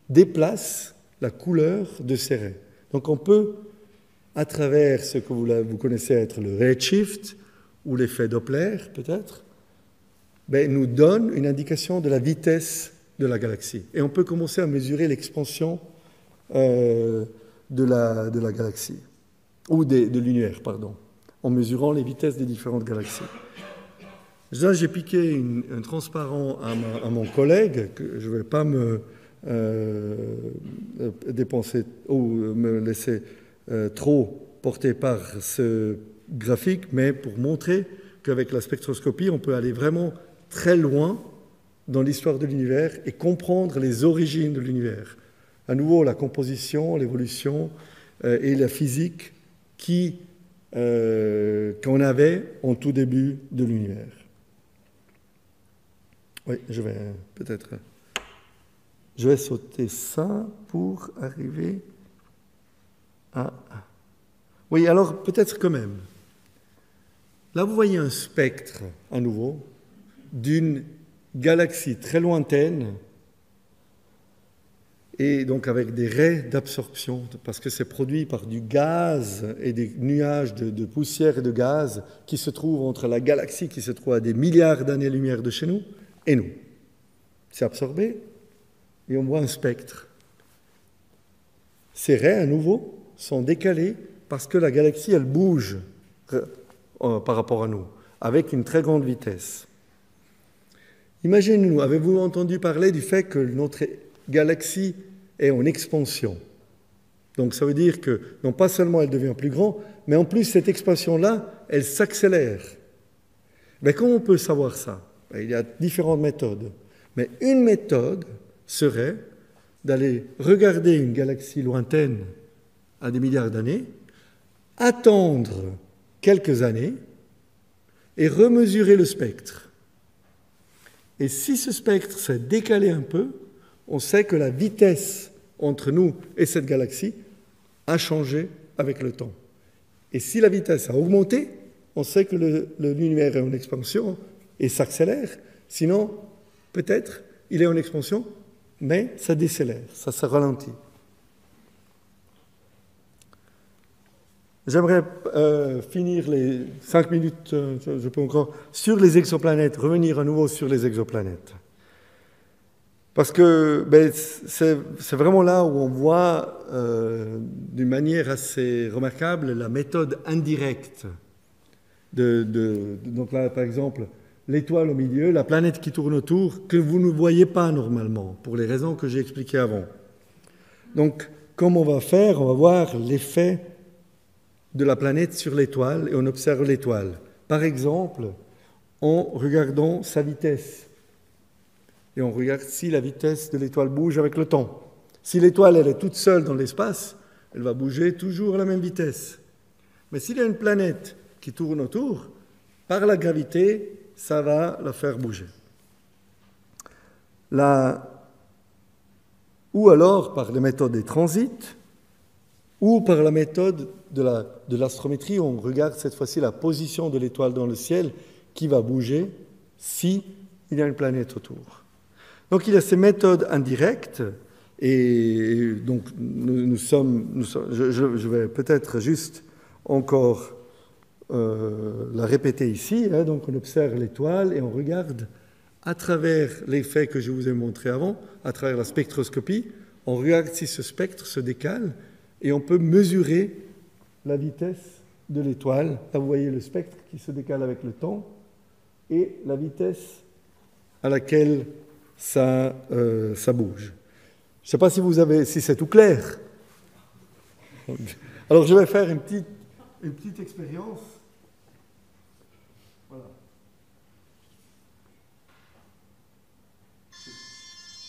déplace la couleur de ces raies. Donc on peut, à travers ce que vous connaissez être le redshift ou l'effet Doppler peut-être, nous donne une indication de la vitesse de la galaxie. Et on peut commencer à mesurer l'expansion de la galaxie, ou de l'univers, pardon, en mesurant les vitesses des différentes galaxies. Là, j'ai piqué un transparent à mon collègue, que je ne vais pas me dépenser ou me laisser trop porter par ce graphique, mais pour montrer qu'avec la spectroscopie, on peut aller vraiment très loin dans l'histoire de l'univers et comprendre les origines de l'univers. À nouveau, la composition, l'évolution et la physique qu'on avait en tout début de l'univers. Oui, je vais sauter ça pour arriver à... Oui, alors peut-être quand même. Là, vous voyez un spectre, à nouveau, d'une galaxie très lointaine, et donc avec des raies d'absorption, parce que c'est produit par du gaz et des nuages de poussière et de gaz qui se trouvent entre la galaxie qui se trouve à des milliards d'années-lumière de chez nous et nous. C'est absorbé et on voit un spectre. Ces raies, à nouveau, sont décalées parce que la galaxie, elle bouge par rapport à nous, avec une très grande vitesse. Imaginez-nous, avez-vous entendu parler du fait que notre galaxie est en expansion? Donc ça veut dire que non pas seulement elle devient plus grande, mais en plus cette expansion-là, elle s'accélère. Mais comment on peut savoir ça? Il y a différentes méthodes. Mais une méthode serait d'aller regarder une galaxie lointaine à des milliards d'années, attendre quelques années et remesurer le spectre. Et si ce spectre s'est décalé un peu, on sait que la vitesse entre nous et cette galaxie a changé avec le temps. Et si la vitesse a augmenté, on sait que l'univers est en expansion et s'accélère. Sinon, peut-être, il est en expansion, mais ça décélère, ça se ralentit. J'aimerais finir les 5 minutes, je peux encore, sur les exoplanètes, revenir à nouveau sur les exoplanètes. Parce que c'est vraiment là où on voit d'une manière assez remarquable la méthode indirecte. Donc là, par exemple, l'étoile au milieu, la planète qui tourne autour, que vous ne voyez pas normalement, pour les raisons que j'ai expliquées avant. Donc, comme on va faire, on va voir l'effet de la planète sur l'étoile et on observe l'étoile. Par exemple, en regardant sa vitesse. Et on regarde si la vitesse de l'étoile bouge avec le temps. Si l'étoile elle est toute seule dans l'espace, elle va bouger toujours à la même vitesse. Mais s'il y a une planète qui tourne autour, par la gravité, ça va la faire bouger. Ou alors par les méthodes des transits, ou par la méthode de l'astrométrie, on regarde cette fois-ci la position de l'étoile dans le ciel qui va bouger s'il y a une planète autour. Donc il y a ces méthodes indirectes, et donc je vais peut-être juste encore la répéter ici. Donc on observe l'étoile et on regarde à travers l'effet que je vous ai montré avant, à travers la spectroscopie, on regarde si ce spectre se décale et on peut mesurer la vitesse de l'étoile. Là vous voyez le spectre qui se décale avec le temps et la vitesse à laquelle ça bouge. Je ne sais pas si c'est tout clair. Alors je vais faire une petite expérience. Voilà.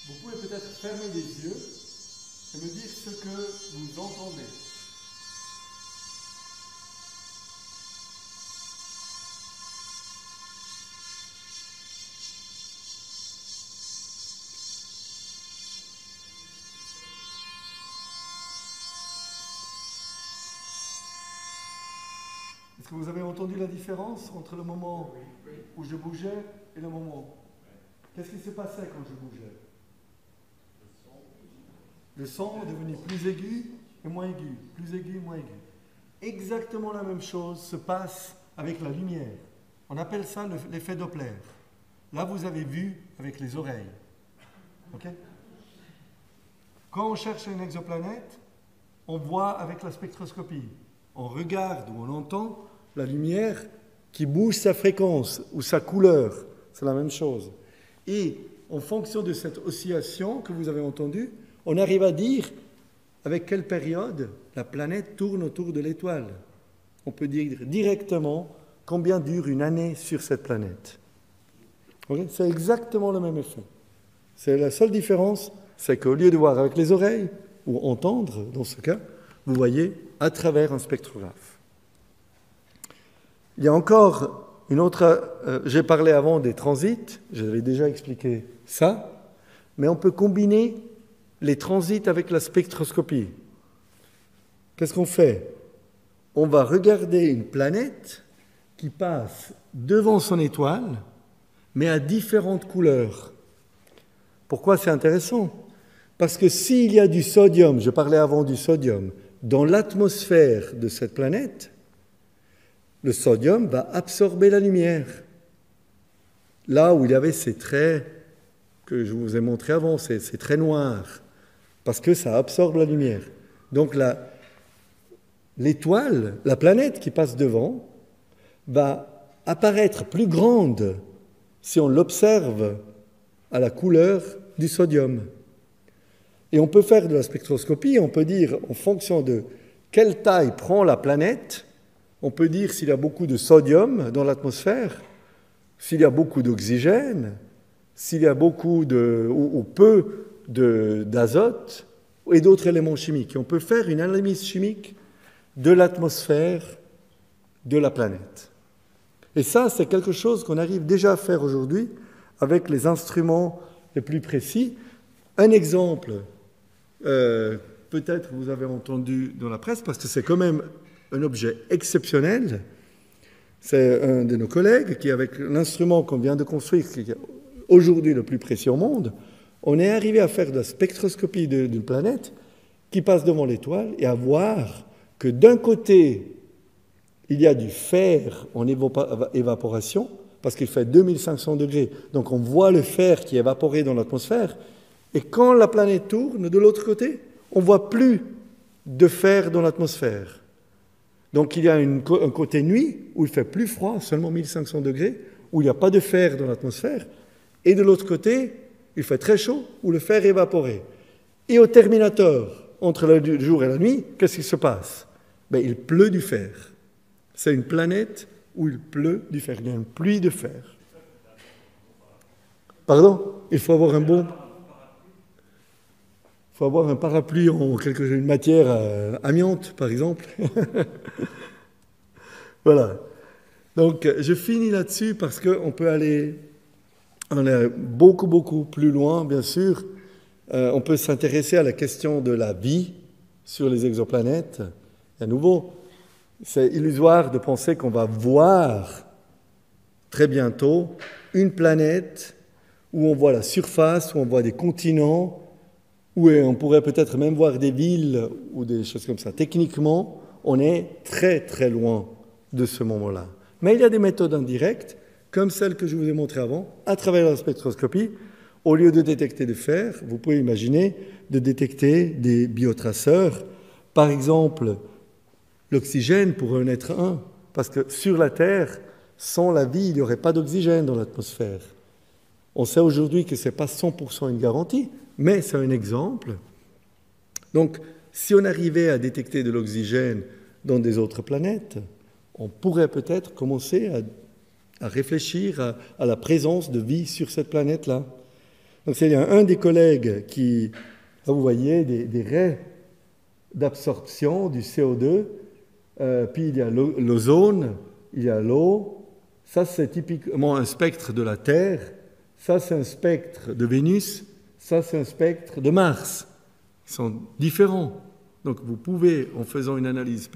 Vous pouvez peut-être fermer les yeux et me dire ce que vous entendez. Est-ce que vous avez entendu la différence entre le moment où je bougeais et le moment? Qu'est-ce qui se passait quand je bougeais? Le son est devenu plus aigu et moins aigu, plus aigu et moins aigu. Exactement la même chose se passe avec la lumière. On appelle ça l'effet Doppler. Là, vous avez vu avec les oreilles. Okay? Quand on cherche une exoplanète, on voit avec la spectroscopie. On regarde ou on entend la lumière qui bouge sa fréquence ou sa couleur. C'est la même chose. Et en fonction de cette oscillation que vous avez entendue, on arrive à dire avec quelle période la planète tourne autour de l'étoile. On peut dire directement combien dure une année sur cette planète. Okay? C'est exactement le même effet. C'est la seule différence, c'est qu'au lieu de voir avec les oreilles, ou entendre dans ce cas, vous voyez à travers un spectrographe. Il y a encore une autre... j'ai parlé avant des transits, j'avais déjà expliqué ça, mais on peut combiner les transits avec la spectroscopie. Qu'est-ce qu'on fait? On va regarder une planète qui passe devant son étoile, mais à différentes couleurs. Pourquoi c'est intéressant? Parce que s'il y a du sodium, je parlais avant du sodium, dans l'atmosphère de cette planète, le sodium va absorber la lumière. Là où il y avait ces traits que je vous ai montrés avant, ces traits noirs, parce que ça absorbe la lumière. Donc l'étoile, la planète qui passe devant, va apparaître plus grande si on l'observe à la couleur du sodium. Et on peut faire de la spectroscopie, on peut dire en fonction de quelle taille prend la planète, on peut dire s'il y a beaucoup de sodium dans l'atmosphère, s'il y a beaucoup d'oxygène, s'il y a beaucoup ou peu d'azote et d'autres éléments chimiques. Et on peut faire une analyse chimique de l'atmosphère de la planète. Et ça, c'est quelque chose qu'on arrive déjà à faire aujourd'hui avec les instruments les plus précis. Un exemple, peut-être vous avez entendu dans la presse, parce que c'est quand même un objet exceptionnel. C'est un de nos collègues qui, avec l'instrument qu'on vient de construire, qui est aujourd'hui le plus précis au monde, on est arrivé à faire de la spectroscopie d'une planète qui passe devant l'étoile et à voir que d'un côté, il y a du fer en évaporation, parce qu'il fait 2500 degrés. Donc on voit le fer qui est évaporé dans l'atmosphère. Et quand la planète tourne, de l'autre côté, on ne voit plus de fer dans l'atmosphère. Donc il y a un côté nuit où il fait plus froid, seulement 1500 degrés, où il n'y a pas de fer dans l'atmosphère. Et de l'autre côté, il fait très chaud, où le fer est évaporé. Et au terminateur, entre le jour et la nuit, qu'est-ce qui se passe? Il pleut du fer. C'est une planète où il pleut du fer. Il y a une pluie de fer. Pardon? Il faut avoir un bon... Il faut avoir un parapluie en une matière amiante, par exemple. Voilà. Donc, je finis là-dessus parce qu'on peut aller beaucoup, beaucoup plus loin, bien sûr. On peut s'intéresser à la question de la vie sur les exoplanètes. À nouveau, c'est illusoire de penser qu'on va voir très bientôt une planète où on voit la surface, où on voit des continents, où on pourrait peut-être même voir des villes ou des choses comme ça. Techniquement, on est très très loin de ce moment-là. Mais il y a des méthodes indirectes, comme celle que je vous ai montrée avant, à travers la spectroscopie. Au lieu de détecter du fer, vous pouvez imaginer de détecter des biotraceurs. Par exemple, l'oxygène pour un être un, parce que sur la Terre, sans la vie, il n'y aurait pas d'oxygène dans l'atmosphère. On sait aujourd'hui que ce n'est pas 100% une garantie, mais c'est un exemple. Donc, si on arrivait à détecter de l'oxygène dans des autres planètes, on pourrait peut-être commencer à réfléchir à la présence de vie sur cette planète-là. Donc, il y a un des collègues qui, là, vous voyez, des raies d'absorption du CO2, puis il y a l'ozone, il y a l'eau. Ça, c'est typiquement un spectre de la Terre. Ça, c'est un spectre de Vénus. Ça, c'est un spectre de Mars. Ils sont différents. Donc, vous pouvez, en faisant une analyse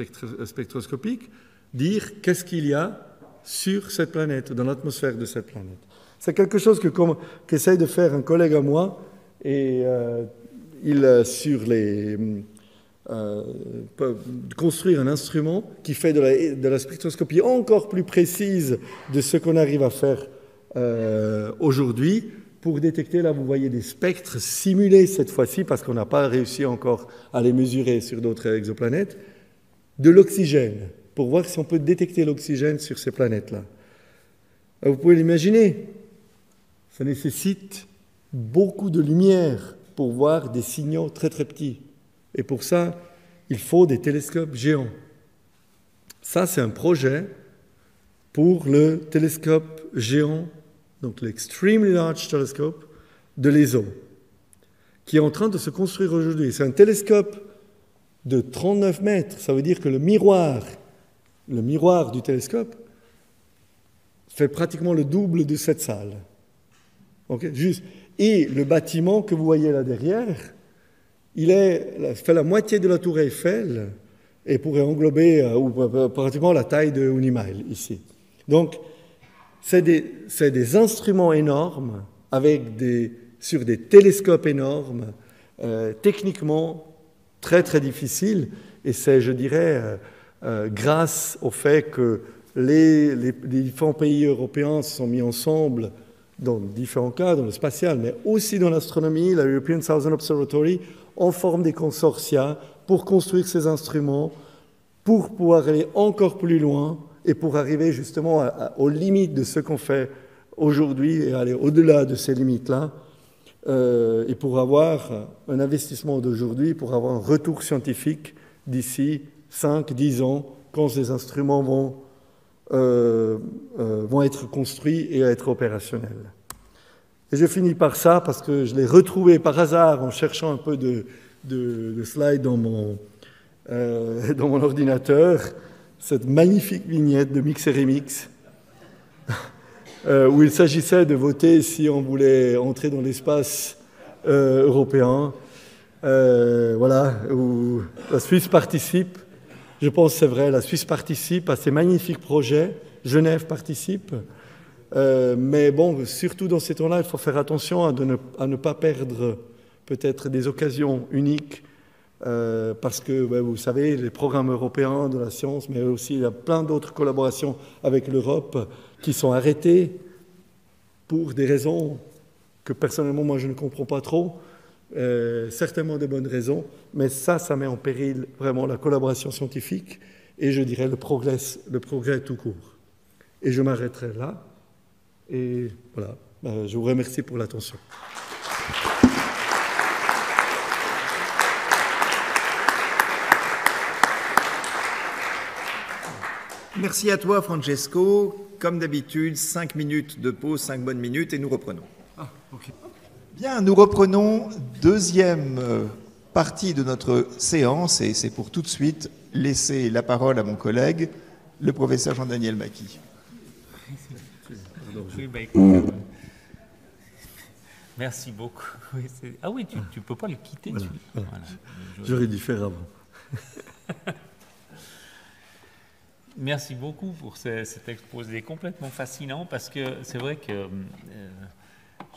spectroscopique, dire qu'est-ce qu'il y a sur cette planète, dans l'atmosphère de cette planète. C'est quelque chose qu'essaye de faire un collègue à moi, et construire un instrument qui fait de la spectroscopie encore plus précise de ce qu'on arrive à faire aujourd'hui, pour détecter, là vous voyez des spectres simulés cette fois-ci, parce qu'on n'a pas réussi encore à les mesurer sur d'autres exoplanètes, de l'oxygène, pour voir si on peut détecter l'oxygène sur ces planètes-là. Vous pouvez l'imaginer, ça nécessite beaucoup de lumière pour voir des signaux très très petits. Et pour ça, il faut des télescopes géants. Ça, c'est un projet pour le télescope géant, donc l'Extremely Large Telescope de l'ESO, qui est en train de se construire aujourd'hui. C'est un télescope de 39 mètres. Ça veut dire que le miroir du télescope fait pratiquement le double de cette salle. Okay, juste. Et le bâtiment que vous voyez là derrière, il fait la moitié de la tour Eiffel et pourrait englober pratiquement la taille de Unimile ici. Donc, c'est des instruments énormes sur des télescopes énormes, techniquement très très difficiles. Et c'est, je dirais, grâce au fait que les différents pays européens se sont mis ensemble dans différents cas, dans le spatial, mais aussi dans l'astronomie, la European Southern Observatory, on forme des consortia pour construire ces instruments, pour pouvoir aller encore plus loin et pour arriver justement aux limites de ce qu'on fait aujourd'hui et aller au-delà de ces limites-là, et pour avoir un investissement d'aujourd'hui, pour avoir un retour scientifique d'ici 5-10 ans, quand ces instruments vont être construits et être opérationnels. Et je finis par ça, parce que je l'ai retrouvé par hasard en cherchant un peu de slides dans mon ordinateur, cette magnifique vignette de Mix et Remix, où il s'agissait de voter si on voulait entrer dans l'espace européen, voilà, où la Suisse participe. Je pense que c'est vrai, la Suisse participe à ces magnifiques projets, Genève participe, mais bon, surtout dans ces temps-là, il faut faire attention à ne pas perdre peut-être des occasions uniques, parce que, vous savez, les programmes européens de la science, mais aussi il y a plein d'autres collaborations avec l'Europe qui sont arrêtées pour des raisons que personnellement, moi, je ne comprends pas trop, certainement de bonnes raisons, mais ça met en péril vraiment la collaboration scientifique et je dirais le progrès tout court. Et je m'arrêterai là. Et voilà, je vous remercie pour l'attention. Merci à toi, Francesco. Comme d'habitude, 5 minutes de pause, 5 bonnes minutes, et nous reprenons. Ah, ok. Bien, nous reprenons deuxième partie de notre séance, et c'est pour tout de suite laisser la parole à mon collègue, le professeur Jean-Daniel Mackie. Merci beaucoup. Ah oui, tu ne peux pas le quitter. Voilà, voilà. J'aurais dû faire avant. Merci beaucoup pour cet exposé complètement fascinant, parce que c'est vrai que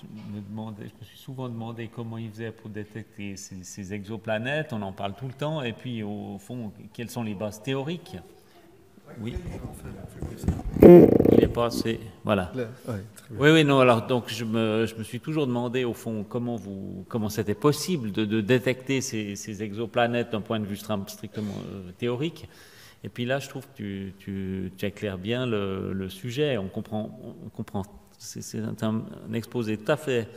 je me suis souvent demandé comment ils faisaient pour détecter ces exoplanètes. On en parle tout le temps. Et puis, au fond, quelles sont les bases théoriques? Oui. Il n'est pas assez. Voilà. Oui, non. Alors, donc, je me suis toujours demandé, au fond, comment c'était possible de détecter ces exoplanètes d'un point de vue strictement théorique. Et puis là, je trouve que tu éclaires bien le sujet. On comprend. C'est un exposé tout à fait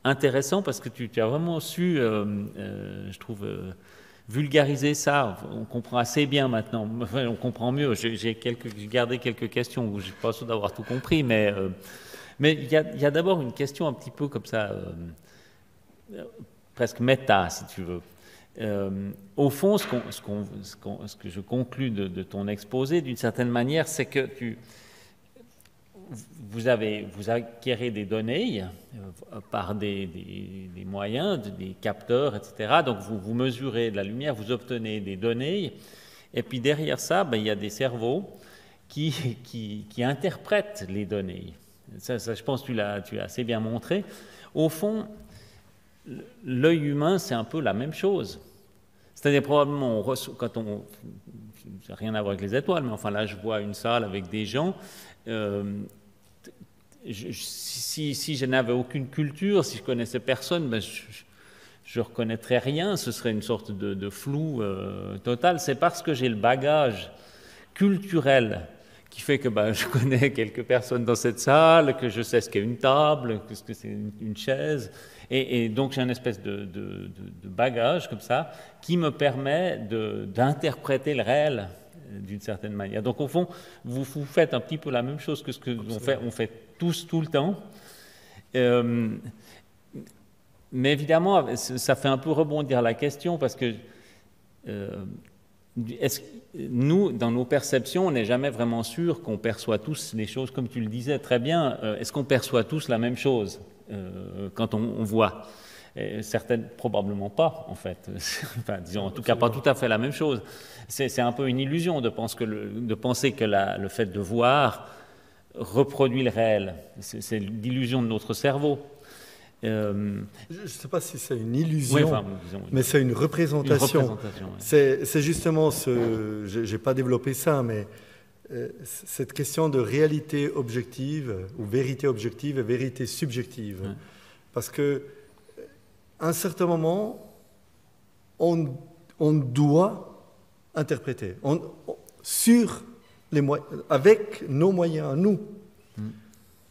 intéressant, parce que tu as vraiment su, je trouve, vulgariser ça. On comprend assez bien maintenant. Enfin, on comprend mieux. J'ai gardé quelques questions où je ne suis pas sûr d'avoir tout compris, mais il y a d'abord une question un petit peu comme ça, presque méta, si tu veux. Au fond, ce que je conclus de ton exposé, d'une certaine manière, c'est que vous acquérez des données par des moyens, des capteurs, etc. Donc, vous mesurez de la lumière, vous obtenez des données, et puis derrière ça, il y a des cerveaux qui interprètent les données. Ça, je pense que tu l'as assez bien montré. Au fond, l'œil humain, c'est un peu la même chose. C'est-à-dire, probablement, ça n'a rien à voir avec les étoiles, mais enfin là, je vois une salle avec des gens. si je n'avais aucune culture, si je connaissais personne, ben je ne reconnaîtrais rien, ce serait une sorte de flou total. C'est parce que j'ai le bagage culturel qui fait que je connais quelques personnes dans cette salle, que je sais ce qu'est une table, ce que c'est une chaise, et donc j'ai une espèce de bagage comme ça qui me permet d'interpréter le réel d'une certaine manière. Donc au fond, vous faites un petit peu la même chose que ce que on fait tous tout le temps. Mais évidemment, ça fait un peu rebondir la question parce que nous, dans nos perceptions, on n'est jamais vraiment sûr qu'on perçoit tous les choses, comme tu le disais très bien. Est-ce qu'on perçoit tous la même chose quand on voit? Certaines, probablement pas, en fait. Enfin, disons, en tout cas, pas tout à fait la même chose. C'est un peu une illusion de penser que le fait de voir reproduit le réel. C'est l'illusion de notre cerveau. Je ne sais pas si c'est une illusion, oui, disons, mais c'est une représentation. Oui. C'est justement je n'ai pas développé ça, mais cette question de réalité objective, ou vérité objective et vérité subjective. Oui. Parce qu'à un certain moment, on doit interpréter avec nos moyens à nous.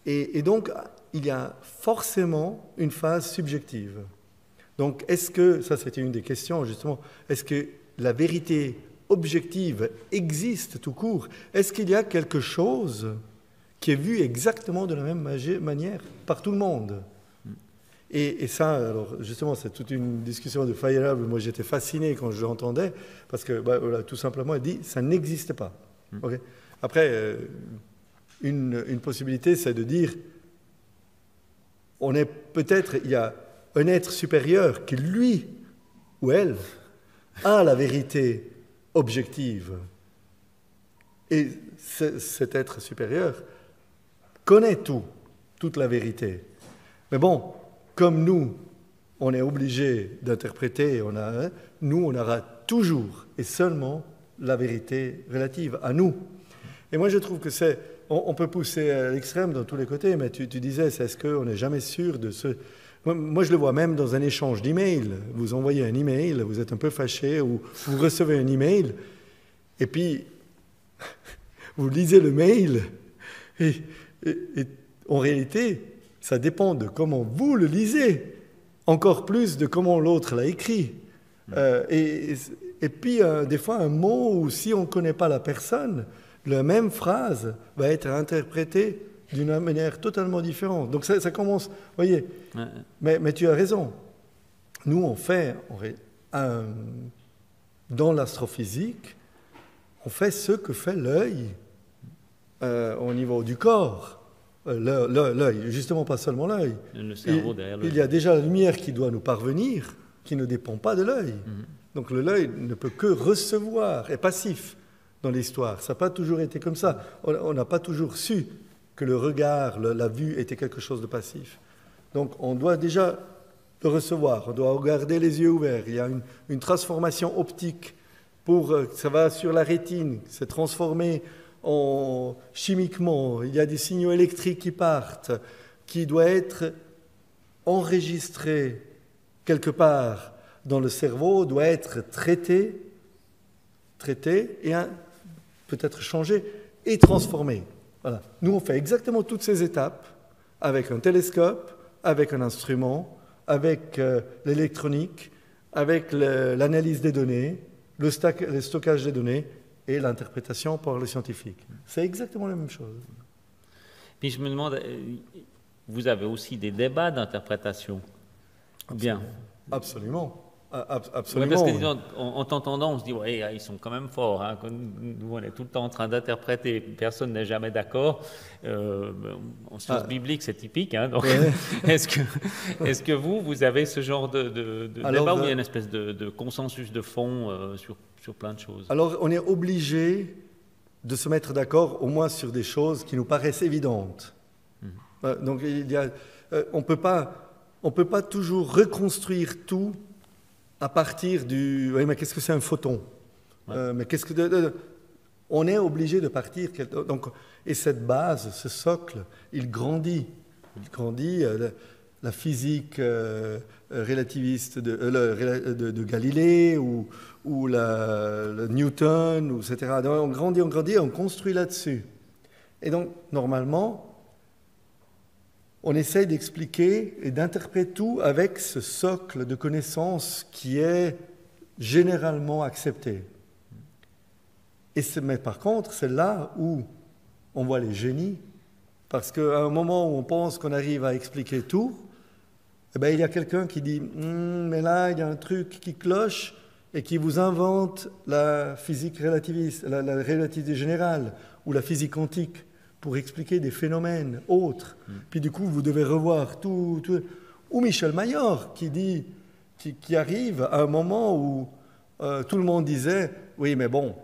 Et donc, il y a forcément une phase subjective. Donc, est-ce que, ça c'était une des questions justement, est-ce que la vérité objective existe tout court? Est-ce qu'il y a quelque chose qui est vu exactement de la même manière par tout le monde? Et ça, alors justement, c'est toute une discussion de Feyerabend. Moi, j'étais fasciné quand je l'entendais, parce que, voilà, tout simplement, elle dit, ça n'existe pas. Okay? Après, une possibilité, c'est de dire, il y a un être supérieur qui, lui ou elle, a la vérité objective. Et cet être supérieur connaît toute la vérité. Mais bon, comme nous, on est obligé d'interpréter, nous, on aura toujours et seulement la vérité relative à nous. Et moi, je trouve que on peut pousser à l'extrême dans tous les côtés, mais tu disais, est-ce qu'on n'est jamais sûr de ce... Moi, je le vois même dans un échange d'emails. Vous envoyez un email, vous êtes un peu fâché, ou vous recevez un email, et puis vous lisez le mail, et en réalité, ça dépend de comment vous le lisez, encore plus de comment l'autre l'a écrit. Et puis, des fois, un mot où si on ne connaît pas la personne, la même phrase va être interprétée d'une manière totalement différente. Donc ça commence, vous voyez, mais tu as raison. Nous, dans l'astrophysique, on fait ce que fait l'œil au niveau du corps. L'œil, justement pas seulement l'œil. Le cerveau derrière l'œil. Il y a déjà la lumière qui doit nous parvenir, qui ne dépend pas de l'œil. Donc l'œil ne peut que recevoir, est passif dans l'histoire. Ça n'a pas toujours été comme ça. On n'a pas toujours su que le regard, la vue était quelque chose de passif. Donc on doit déjà le recevoir, on doit regarder les yeux ouverts. Il y a une transformation optique, ça va sur la rétine, c'est transformé chimiquement, il y a des signaux électriques qui partent, qui doivent être enregistrés quelque part dans le cerveau, doit être traité et peut-être changé et transformé. Voilà. Nous, on fait exactement toutes ces étapes avec un télescope, avec un instrument, avec l'électronique, avec l'analyse des données, le stockage des données et l'interprétation par le scientifique. C'est exactement la même chose. Puis je me demande, vous avez aussi des débats d'interprétation? Bien. Absolument. Absolument. Oui, parce que disons, en t'entendant, on se dit, ouais, ils sont quand même forts. Hein. Nous, on est tout le temps en train d'interpréter. Personne n'est jamais d'accord. En sciences bibliques, c'est typique. Hein, donc, est-ce que vous avez ce genre de débat où il y a une espèce de consensus de fond sur plein de choses? Alors, on est obligé de se mettre d'accord au moins sur des choses qui nous paraissent évidentes. Donc, on peut pas toujours reconstruire tout à partir du... Oui, mais qu'est-ce que c'est un photon? Mais qu'est-ce que... on est obligé de partir. Donc, et cette base, ce socle, il grandit. Il grandit. La physique relativiste de Galilée ou le Newton, etc. Donc, on grandit, on construit là-dessus. Et donc, normalement, on essaye d'expliquer et d'interpréter tout avec ce socle de connaissances qui est généralement accepté. Mais par contre, c'est là où on voit les génies, parce qu'à un moment où on pense qu'on arrive à expliquer tout, eh bien, il y a quelqu'un qui dit « mais là, il y a un truc qui cloche » et qui vous invente la physique relativiste, la relativité générale ou la physique quantique pour expliquer des phénomènes autres. Puis du coup, vous devez revoir tout. Ou Michel Mayor qui arrive à un moment où tout le monde disait « oui, mais bon,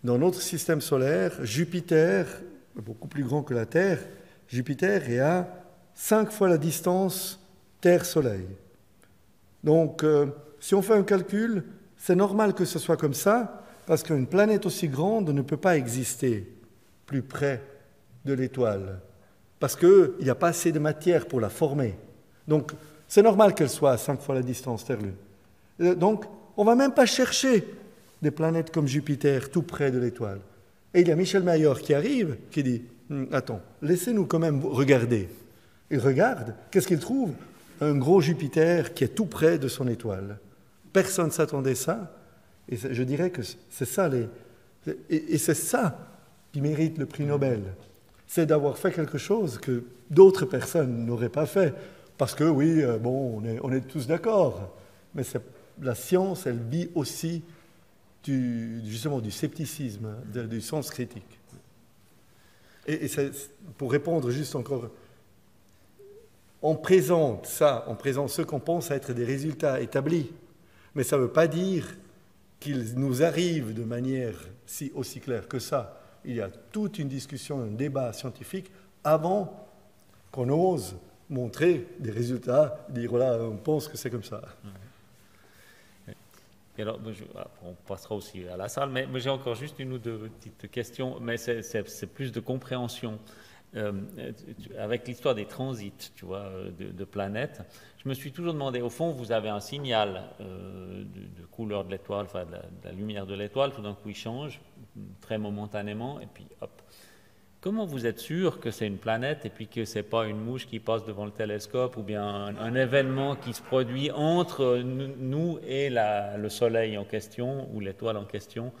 dans notre système solaire, Jupiter, beaucoup plus grand que la Terre, Jupiter est à 5 fois la distance Terre-Soleil. Donc, si on fait un calcul, c'est normal que ce soit comme ça, parce qu'une planète aussi grande ne peut pas exister plus près de l'étoile, parce qu'il n'y a pas assez de matière pour la former. Donc, c'est normal qu'elle soit à 5 fois la distance Terre-Lune. Donc, on ne va même pas chercher des planètes comme Jupiter tout près de l'étoile. Et il y a Michel Mayor qui arrive, qui dit « Attends, laissez-nous quand même regarder. » Il regarde, qu'est-ce qu'il trouve? Un gros Jupiter qui est tout près de son étoile. Personne ne s'attendait à ça. Et je dirais que c'est ça, et c'est ça qui mérite le prix Nobel. C'est d'avoir fait quelque chose que d'autres personnes n'auraient pas fait. Parce que oui, bon, on est tous d'accord. Mais la science, elle vit aussi justement du scepticisme, du sens critique. Et pour répondre juste encore, on présente ce qu'on pense être des résultats établis, mais ça ne veut pas dire qu'il nous arrive de manière aussi claire que ça. Il y a toute une discussion, un débat scientifique avant qu'on ose montrer des résultats, dire voilà, on pense que c'est comme ça. Et alors, on passera aussi à la salle, mais j'ai encore juste une ou deux petites questions, mais c'est plus de compréhension. Avec l'histoire des transits, tu vois, de planètes, je me suis toujours demandé, au fond, vous avez un signal de couleur de l'étoile, enfin de la lumière de l'étoile, tout d'un coup il change, très momentanément, et puis hop. Comment vous êtes sûr que c'est une planète et puis que c'est pas une mouche qui passe devant le télescope ou bien un événement qui se produit entre nous et le Soleil en question ou l'étoile en question,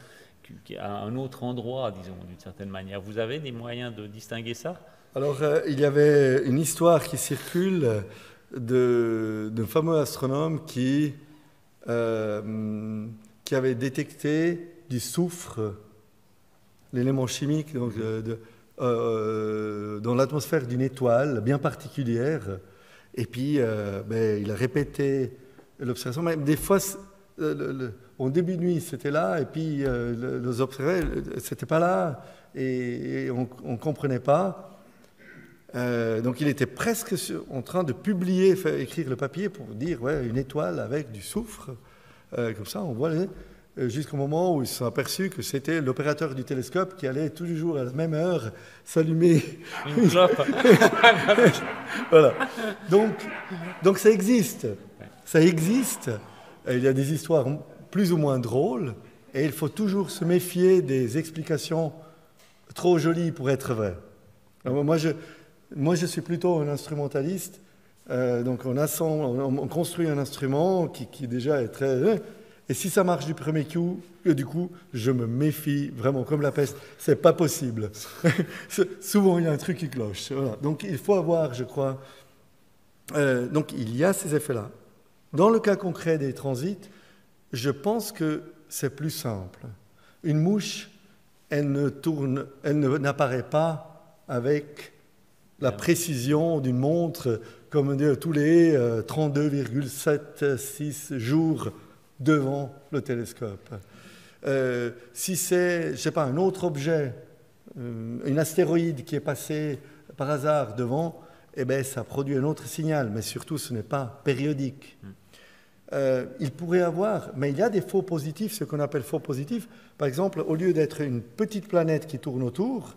à un autre endroit, disons, d'une certaine manière. Vous avez des moyens de distinguer ça? Alors, il y avait une histoire qui circule d'un fameux astronome qui avait détecté du soufre, l'élément chimique donc, dans l'atmosphère d'une étoile bien particulière. Et puis, il a répété l'observation. Mais des fois, en début de nuit, c'était là, et puis les observés, c'était pas là, et on ne comprenait pas. Donc il était presque en train de publier, écrire le papier pour dire ouais, une étoile avec du soufre. Comme ça, on voit jusqu'au moment où ils se sont aperçus que c'était l'opérateur du télescope qui allait tous les jours à la même heure s'allumer. Une clope. Voilà. Donc ça existe. Ça existe. Il y a des histoires plus ou moins drôles, et il faut toujours se méfier des explications trop jolies pour être vraies. Alors, moi, je suis plutôt un instrumentaliste, donc on construit un instrument qui déjà est très... Et si ça marche du premier coup, du coup, je me méfie vraiment comme la peste. C'est pas possible. Souvent, il y a un truc qui cloche. Voilà. Donc, il faut avoir, je crois... donc, il y a ces effets-là. Dans le cas concret des transits, je pense que c'est plus simple. Une mouche, elle n'apparaît pas avec la précision d'une montre, comme tous les 32,76 jours devant le télescope. Si c'est, je sais pas, un autre objet, un astéroïde qui est passé par hasard devant, eh bien, ça produit un autre signal, mais surtout, ce n'est pas périodique. il pourrait avoir, mais il y a des faux positifs, ce qu'on appelle faux positifs. Par exemple, au lieu d'être une petite planète qui tourne autour,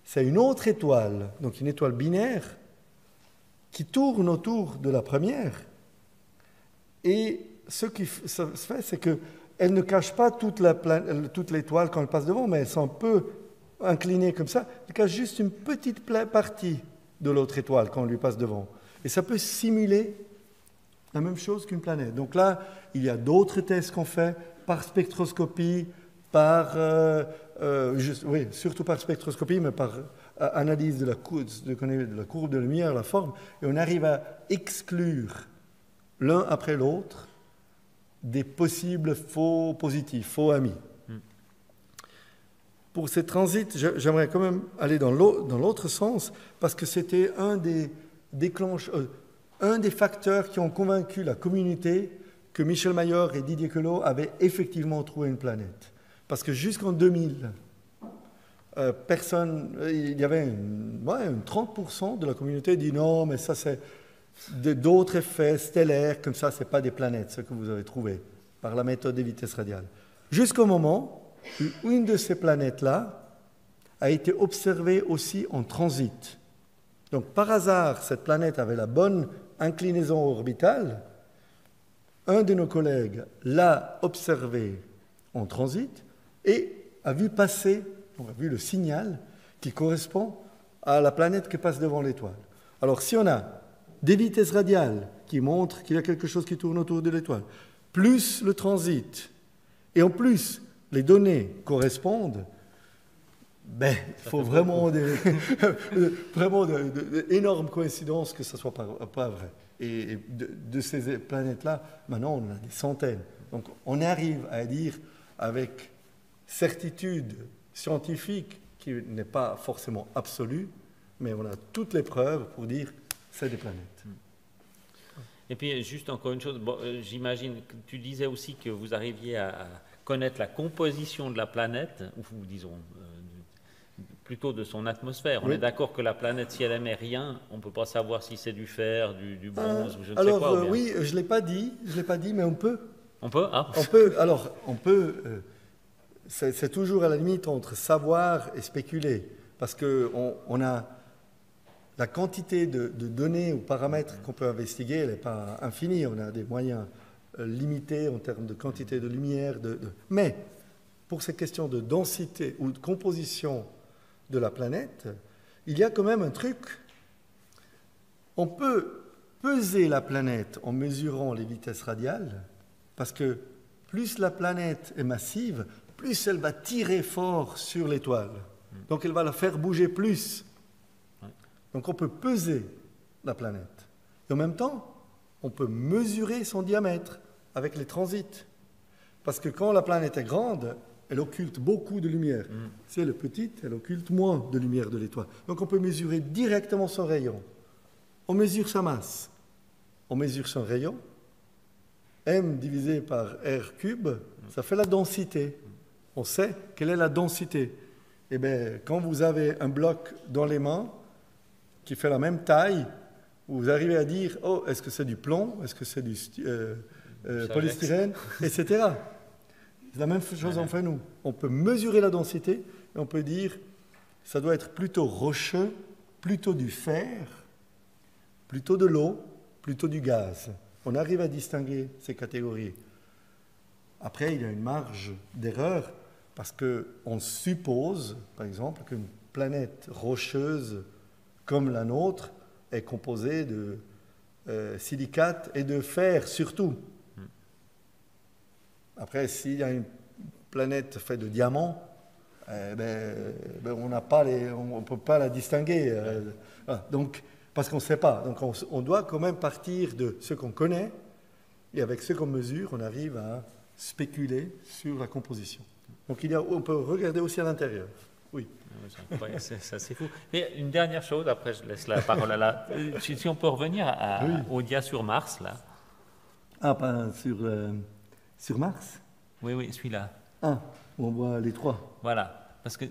c'est une autre étoile, donc une étoile binaire, qui tourne autour de la première. Et ce qui se fait, c'est qu'elle ne cache pas toute l'étoile quand elle passe devant, mais elle est un peu inclinée comme ça. Elle cache juste une petite partie de l'autre étoile quand on lui passe devant. Et ça peut simuler la même chose qu'une planète. Donc là, il y a d'autres tests qu'on fait par spectroscopie, surtout par spectroscopie, mais par analyse de la courbe de lumière, la forme, et on arrive à exclure l'un après l'autre des possibles faux positifs, faux amis. Pour ces transits, j'aimerais quand même aller dans l'autre sens, parce que c'était un des facteurs qui ont convaincu la communauté que Michel Mayor et Didier Queloz avaient effectivement trouvé une planète. Parce que jusqu'en 2000, il y avait 30% de la communauté dit non, mais ça c'est d'autres effets stellaires, comme ça, ce n'est pas des planètes, ce que vous avez trouvé par la méthode des vitesses radiales. Jusqu'au moment où une de ces planètes-là a été observée aussi en transit. Donc, par hasard, cette planète avait la bonne inclinaison orbitale. Un de nos collègues l'a observée en transit et a vu passer, on a vu le signal qui correspond à la planète qui passe devant l'étoile. Alors, si on a des vitesses radiales qui montrent qu'il y a quelque chose qui tourne autour de l'étoile, plus le transit, et en plus, les données correspondent, il faut vraiment d'énormes coïncidences que ce ne soit pas vrai. Et de ces planètes-là, maintenant, on en a des centaines. Donc, on arrive à dire avec certitude scientifique, qui n'est pas forcément absolue, mais on a toutes les preuves pour dire que c'est des planètes. Et puis, juste encore une chose, j'imagine que tu disais aussi que vous arriviez à connaître la composition de la planète, ou disons plutôt de son atmosphère. On est d'accord que la planète, si elle émet rien, on ne peut pas savoir si c'est du fer, du bronze, ou je ne sais quoi. Oui, je ne l'ai pas dit, mais on peut. On peut c'est toujours à la limite entre savoir et spéculer, parce qu'on a la quantité de données ou paramètres qu'on peut investiguer, elle n'est pas infinie, on a des moyens limités en termes de quantité de lumière. Mais pour ces questions de densité ou de composition de la planète, il y a quand même un truc. On peut peser la planète en mesurant les vitesses radiales, parce que plus la planète est massive, plus elle va tirer fort sur l'étoile. Donc elle va la faire bouger plus. Donc on peut peser la planète. Et en même temps, on peut mesurer son diamètre avec les transits. Parce que quand la planète est grande, elle occulte beaucoup de lumière. Si elle est petite, elle occulte moins de lumière de l'étoile. Donc on peut mesurer directement son rayon. On mesure sa masse. On mesure son rayon. M divisé par R cube, ça fait la densité. On sait quelle est la densité. Eh bien, quand vous avez un bloc dans les mains qui fait la même taille, vous arrivez à dire, oh, est-ce que c'est du plomb, est-ce que c'est du polystyrène, etc. C'est la même chose en fait nous. On peut mesurer la densité et on peut dire, ça doit être plutôt rocheux, plutôt du fer, plutôt de l'eau, plutôt du gaz. On arrive à distinguer ces catégories. Après, il y a une marge d'erreur parce qu'on suppose, par exemple, qu'une planète rocheuse comme la nôtre est composée de silicates et de fer surtout. Après, s'il y a une planète faite de diamants, on ne peut pas la distinguer. Donc, parce qu'on ne sait pas. Donc, on doit quand même partir de ce qu'on connaît, et avec ce qu'on mesure, on arrive à spéculer sur la composition. Donc, on peut regarder aussi à l'intérieur. Oui. Ça, c'est fou. Mais une dernière chose, après je laisse la parole à la... Si on peut revenir au dia sur Mars, là. Ah, pas sur Mars? Oui, celui-là. Ah, on voit les trois. Voilà. Parce que,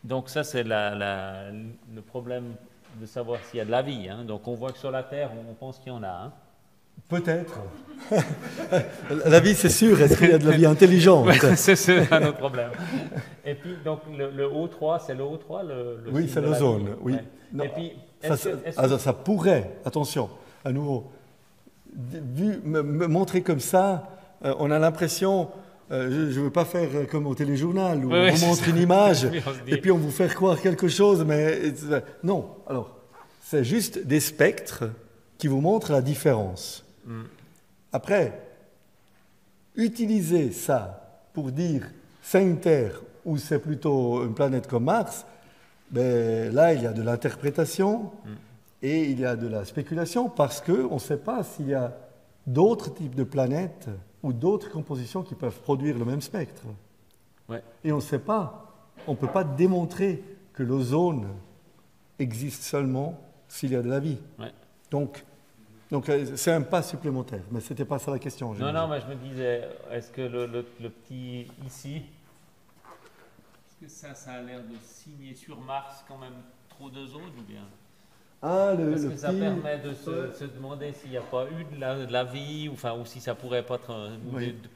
donc ça, c'est le problème de savoir s'il y a de la vie. Hein. Donc on voit que sur la Terre, on pense qu'il y en a. Hein. Peut-être. La vie, c'est sûr. Est-ce qu'il y a de la vie intelligente? Ouais, c'est un autre problème. Et puis, donc, le O3, c'est le O3 Oui, signe c'est de la l'ozone. vie. Oui. Ouais. Non, Et puis, ça pourrait, attention, à nouveau, vu, me montrer comme ça, on a l'impression, je ne veux pas faire comme au téléjournal, où on vous montre une image, et puis on vous fait croire quelque chose, mais non. Alors, c'est juste des spectres qui vous montrent la différence. Après, utiliser ça pour dire c'est une Terre ou c'est plutôt une planète comme Mars, ben, là, il y a de l'interprétation et il y a de la spéculation parce qu'on ne sait pas s'il y a d'autres types de planètes ou d'autres compositions qui peuvent produire le même spectre. Ouais. Et on ne sait pas, on ne peut pas démontrer que l'ozone existe seulement s'il y a de la vie. Ouais. Donc c'est un pas supplémentaire, mais ce n'était pas ça la question. Non, mais je me disais, est-ce que le petit ici, est-ce que ça a l'air de signer sur Mars quand même trop de zones ou bien? Est-ce que ça permet de se demander s'il n'y a pas eu de la vie, ou si ça pourrait pas être...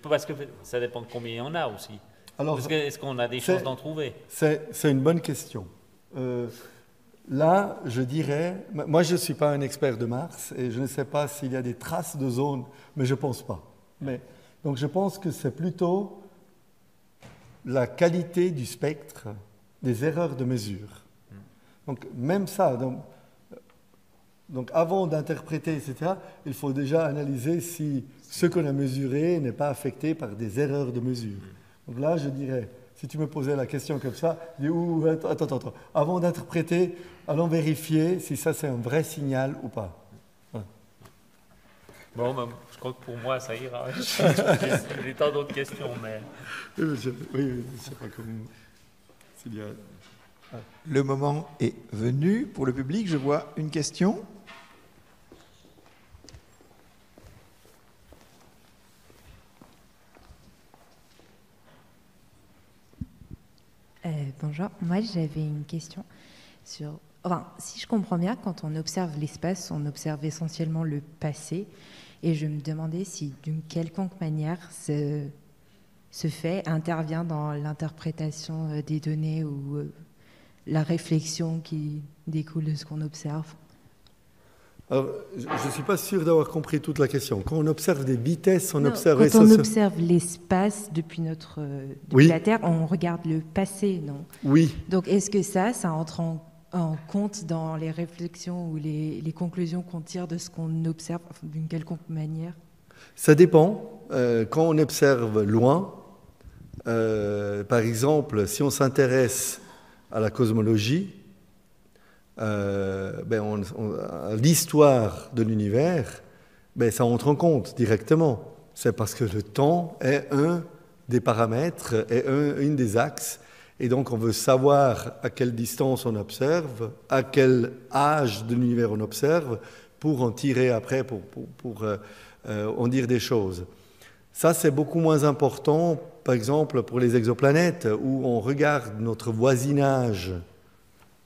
Parce que ça dépend de combien il y en a aussi. Alors, est-ce qu'on a des chances d'en trouver? C'est une bonne question. Là, je dirais, moi je ne suis pas un expert de Mars et je ne sais pas s'il y a des traces de zones, mais je ne pense pas. Donc je pense que c'est plutôt la qualité du spectre, des erreurs de mesure. Donc même ça, donc avant d'interpréter, etc., il faut déjà analyser si ce qu'on a mesuré n'est pas affecté par des erreurs de mesure. Donc là, je dirais, si tu me posais la question comme ça, je dis, attends, avant d'interpréter, allons vérifier si ça c'est un vrai signal ou pas. Voilà. Bon, je crois que pour moi ça ira. J'ai tant d'autres questions, mais... Oui, je ne sais pas comment... S'il y a... Le moment est venu pour le public. Je vois une question. Bonjour, moi j'avais une question sur... Enfin, si je comprends bien, quand on observe l'espace, on observe essentiellement le passé, et je me demandais si d'une quelconque manière ce fait intervient dans l'interprétation des données ou la réflexion qui découle de ce qu'on observe. Alors, je ne suis pas sûr d'avoir compris toute la question. Quand on observe des vitesses, on observe... Quand on observe l'espace depuis la Terre, on regarde le passé, non? Oui. Donc, est-ce que ça entre en compte dans les réflexions ou les conclusions qu'on tire de ce qu'on observe d'une quelconque manière? Ça dépend. Quand on observe loin, par exemple, si on s'intéresse à la cosmologie, l'histoire de l'univers, ça entre en compte directement. C'est parce que le temps est un des paramètres, est une des axes, et donc on veut savoir à quelle distance on observe, à quel âge de l'univers on observe, pour en tirer après, pour en dire des choses. Ça, c'est beaucoup moins important, par exemple, pour les exoplanètes, où on regarde notre voisinage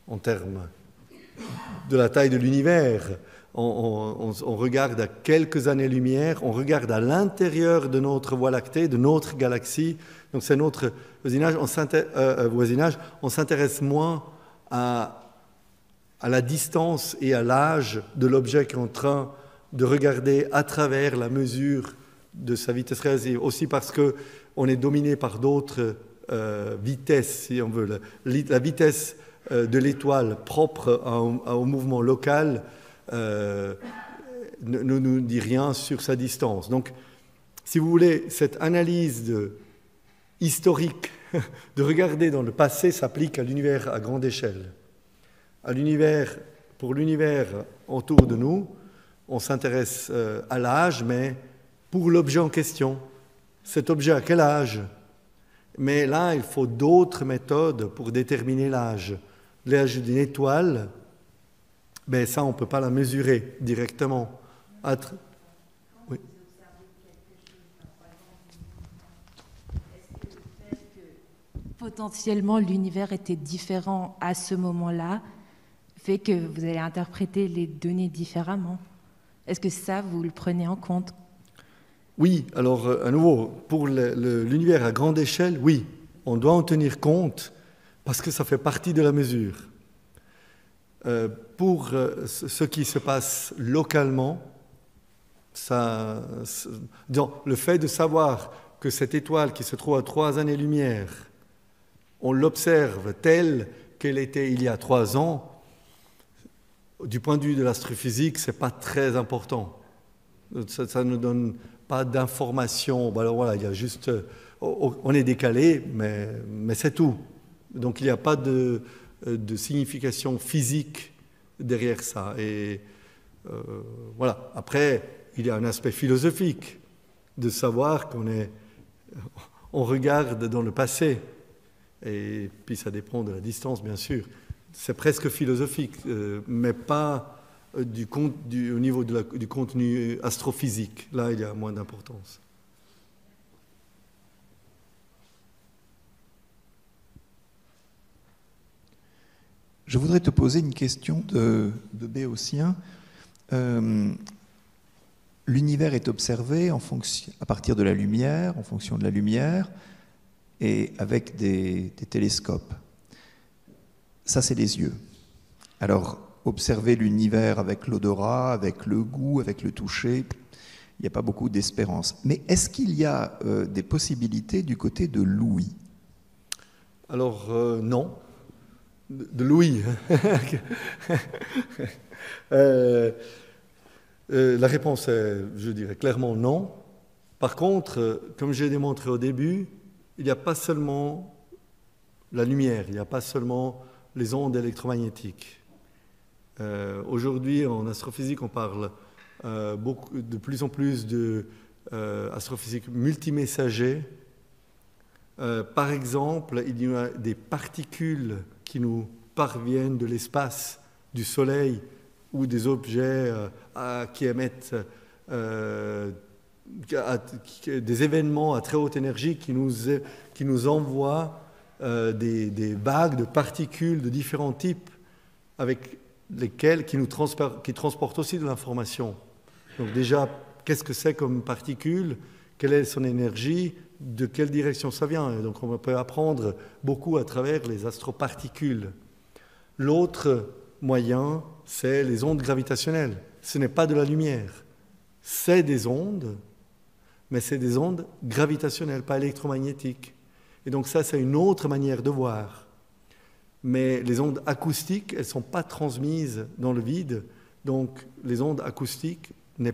en termes de la taille de l'univers. On regarde à quelques années-lumière, on regarde à l'intérieur de notre Voie lactée, de notre galaxie. Donc c'est notre voisinage. On s'intéresse moins à la distance et à l'âge de l'objet qui est en train de regarder à travers la mesure de sa vitesse relative. Aussi parce qu'on est dominé par d'autres vitesses, si on veut. La vitesse de l'étoile propre au mouvement local ne nous dit rien sur sa distance. Donc, si vous voulez, cette analyse historique de regarder dans le passé s'applique à l'univers à grande échelle. Pour l'univers autour de nous, on s'intéresse à l'âge, mais pour l'objet en question. Cet objet à quel âge? Mais là, il faut d'autres méthodes pour déterminer l'âge. L'âge d'une étoile, ça, on ne peut pas la mesurer directement. Oui. Est-ce que le fait que potentiellement l'univers était différent à ce moment-là fait que vous allez interpréter les données différemment? Est-ce que ça, vous le prenez en compte? Oui, alors à nouveau, pour l'univers à grande échelle, oui, on doit en tenir compte parce que ça fait partie de la mesure. Pour ce qui se passe localement, le fait de savoir que cette étoile qui se trouve à 3 années-lumière, on l'observe telle qu'elle était il y a 3 ans, du point de vue de l'astrophysique, ce n'est pas très important. Ça ne donne pas d'informations. Alors voilà, il y a juste, on est décalé, mais c'est tout. Donc il n'y a pas de signification physique derrière ça. Et voilà. Après, il y a un aspect philosophique de savoir on regarde dans le passé. Et puis ça dépend de la distance, bien sûr. C'est presque philosophique, mais pas au niveau du contenu astrophysique. Là, il y a moins d'importance. Je voudrais te poser une question de béotien. L'univers est observé à partir de la lumière, en fonction de la lumière, et avec des télescopes. Ça, c'est les yeux. Alors, observer l'univers avec l'odorat, avec le goût, avec le toucher, il n'y a pas beaucoup d'espérance. Mais est-ce qu'il y a des possibilités du côté de l'ouïe? Alors, non. De l'ouïe. La réponse est, je dirais clairement non. Par contre, comme j'ai démontré au début, il n'y a pas seulement la lumière, il n'y a pas seulement les ondes électromagnétiques. Aujourd'hui, en astrophysique, on parle de plus en plus d'astrophysique multimessager. Par exemple, il y a des particules qui nous parviennent de l'espace, du Soleil, ou des objets qui émettent des événements à très haute énergie qui nous envoient des vagues de particules de différents types avec lesquelles qui transportent aussi de l'information. Donc déjà, qu'est-ce que c'est comme particule? Quelle est son énergie? De quelle direction ça vient? Et donc on peut apprendre beaucoup à travers les astroparticules. L'autre moyen, c'est les ondes gravitationnelles. Ce n'est pas de la lumière. C'est des ondes, mais c'est des ondes gravitationnelles, pas électromagnétiques. Et donc ça, c'est une autre manière de voir. Mais les ondes acoustiques, elles ne sont pas transmises dans le vide. Donc les ondes acoustiques ne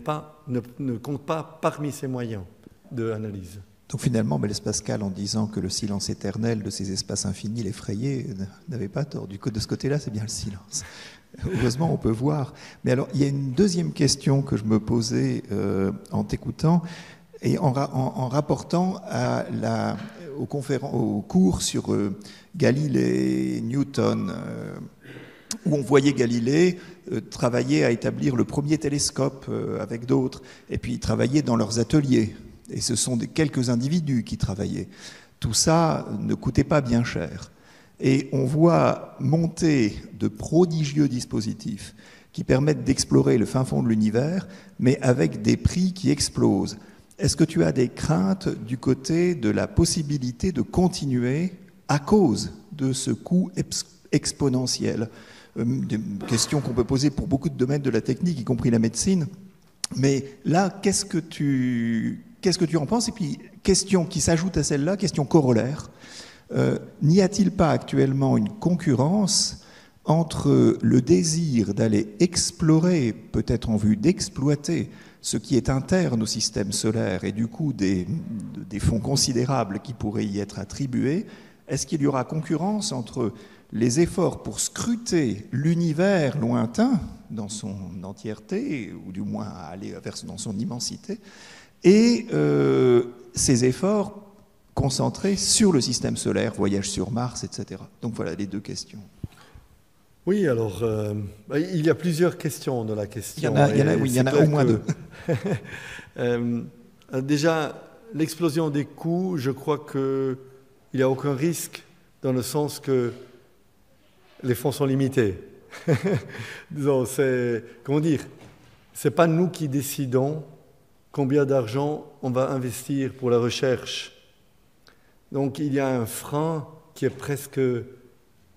comptent pas parmi ces moyens d'analyse. Donc finalement, Blaise Pascal, en disant que le silence éternel de ces espaces infinis l'effrayait, n'avait pas tort. De ce côté-là, c'est bien le silence. Heureusement, on peut voir. Mais alors, il y a une deuxième question que je me posais en t'écoutant et en rapportant au cours sur Galilée et Newton, où on voyait Galilée travailler à établir le premier télescope avec d'autres, et puis travailler dans leurs ateliers. Et ce sont quelques individus qui travaillaient. Tout ça ne coûtait pas bien cher. Et on voit monter de prodigieux dispositifs qui permettent d'explorer le fin fond de l'univers, mais avec des prix qui explosent. Est-ce que tu as des craintes du côté de la possibilité de continuer à cause de ce coût exponentiel? Des questions qu'on peut poser pour beaucoup de domaines de la technique, y compris la médecine. Mais là, qu'est-ce que tu en penses? Et puis, question qui s'ajoute à celle-là, question corollaire. N'y a-t-il pas actuellement une concurrence entre le désir d'aller explorer, peut-être en vue d'exploiter, ce qui est interne au système solaire et du coup des fonds considérables qui pourraient y être attribués? Est-ce qu'il y aura concurrence entre les efforts pour scruter l'univers lointain dans son entièreté, ou du moins aller dans son immensité, et ces efforts concentrés sur le système solaire, voyage sur Mars, etc. Donc voilà les deux questions. Oui, alors, il y a plusieurs questions dans la question. Il y en a au moins deux. Déjà, l'explosion des coûts, je crois qu'il n'y a aucun risque dans le sens que les fonds sont limités. Disons, comment dire, ce n'est pas nous qui décidons combien d'argent on va investir pour la recherche. Donc il y a un frein qui est presque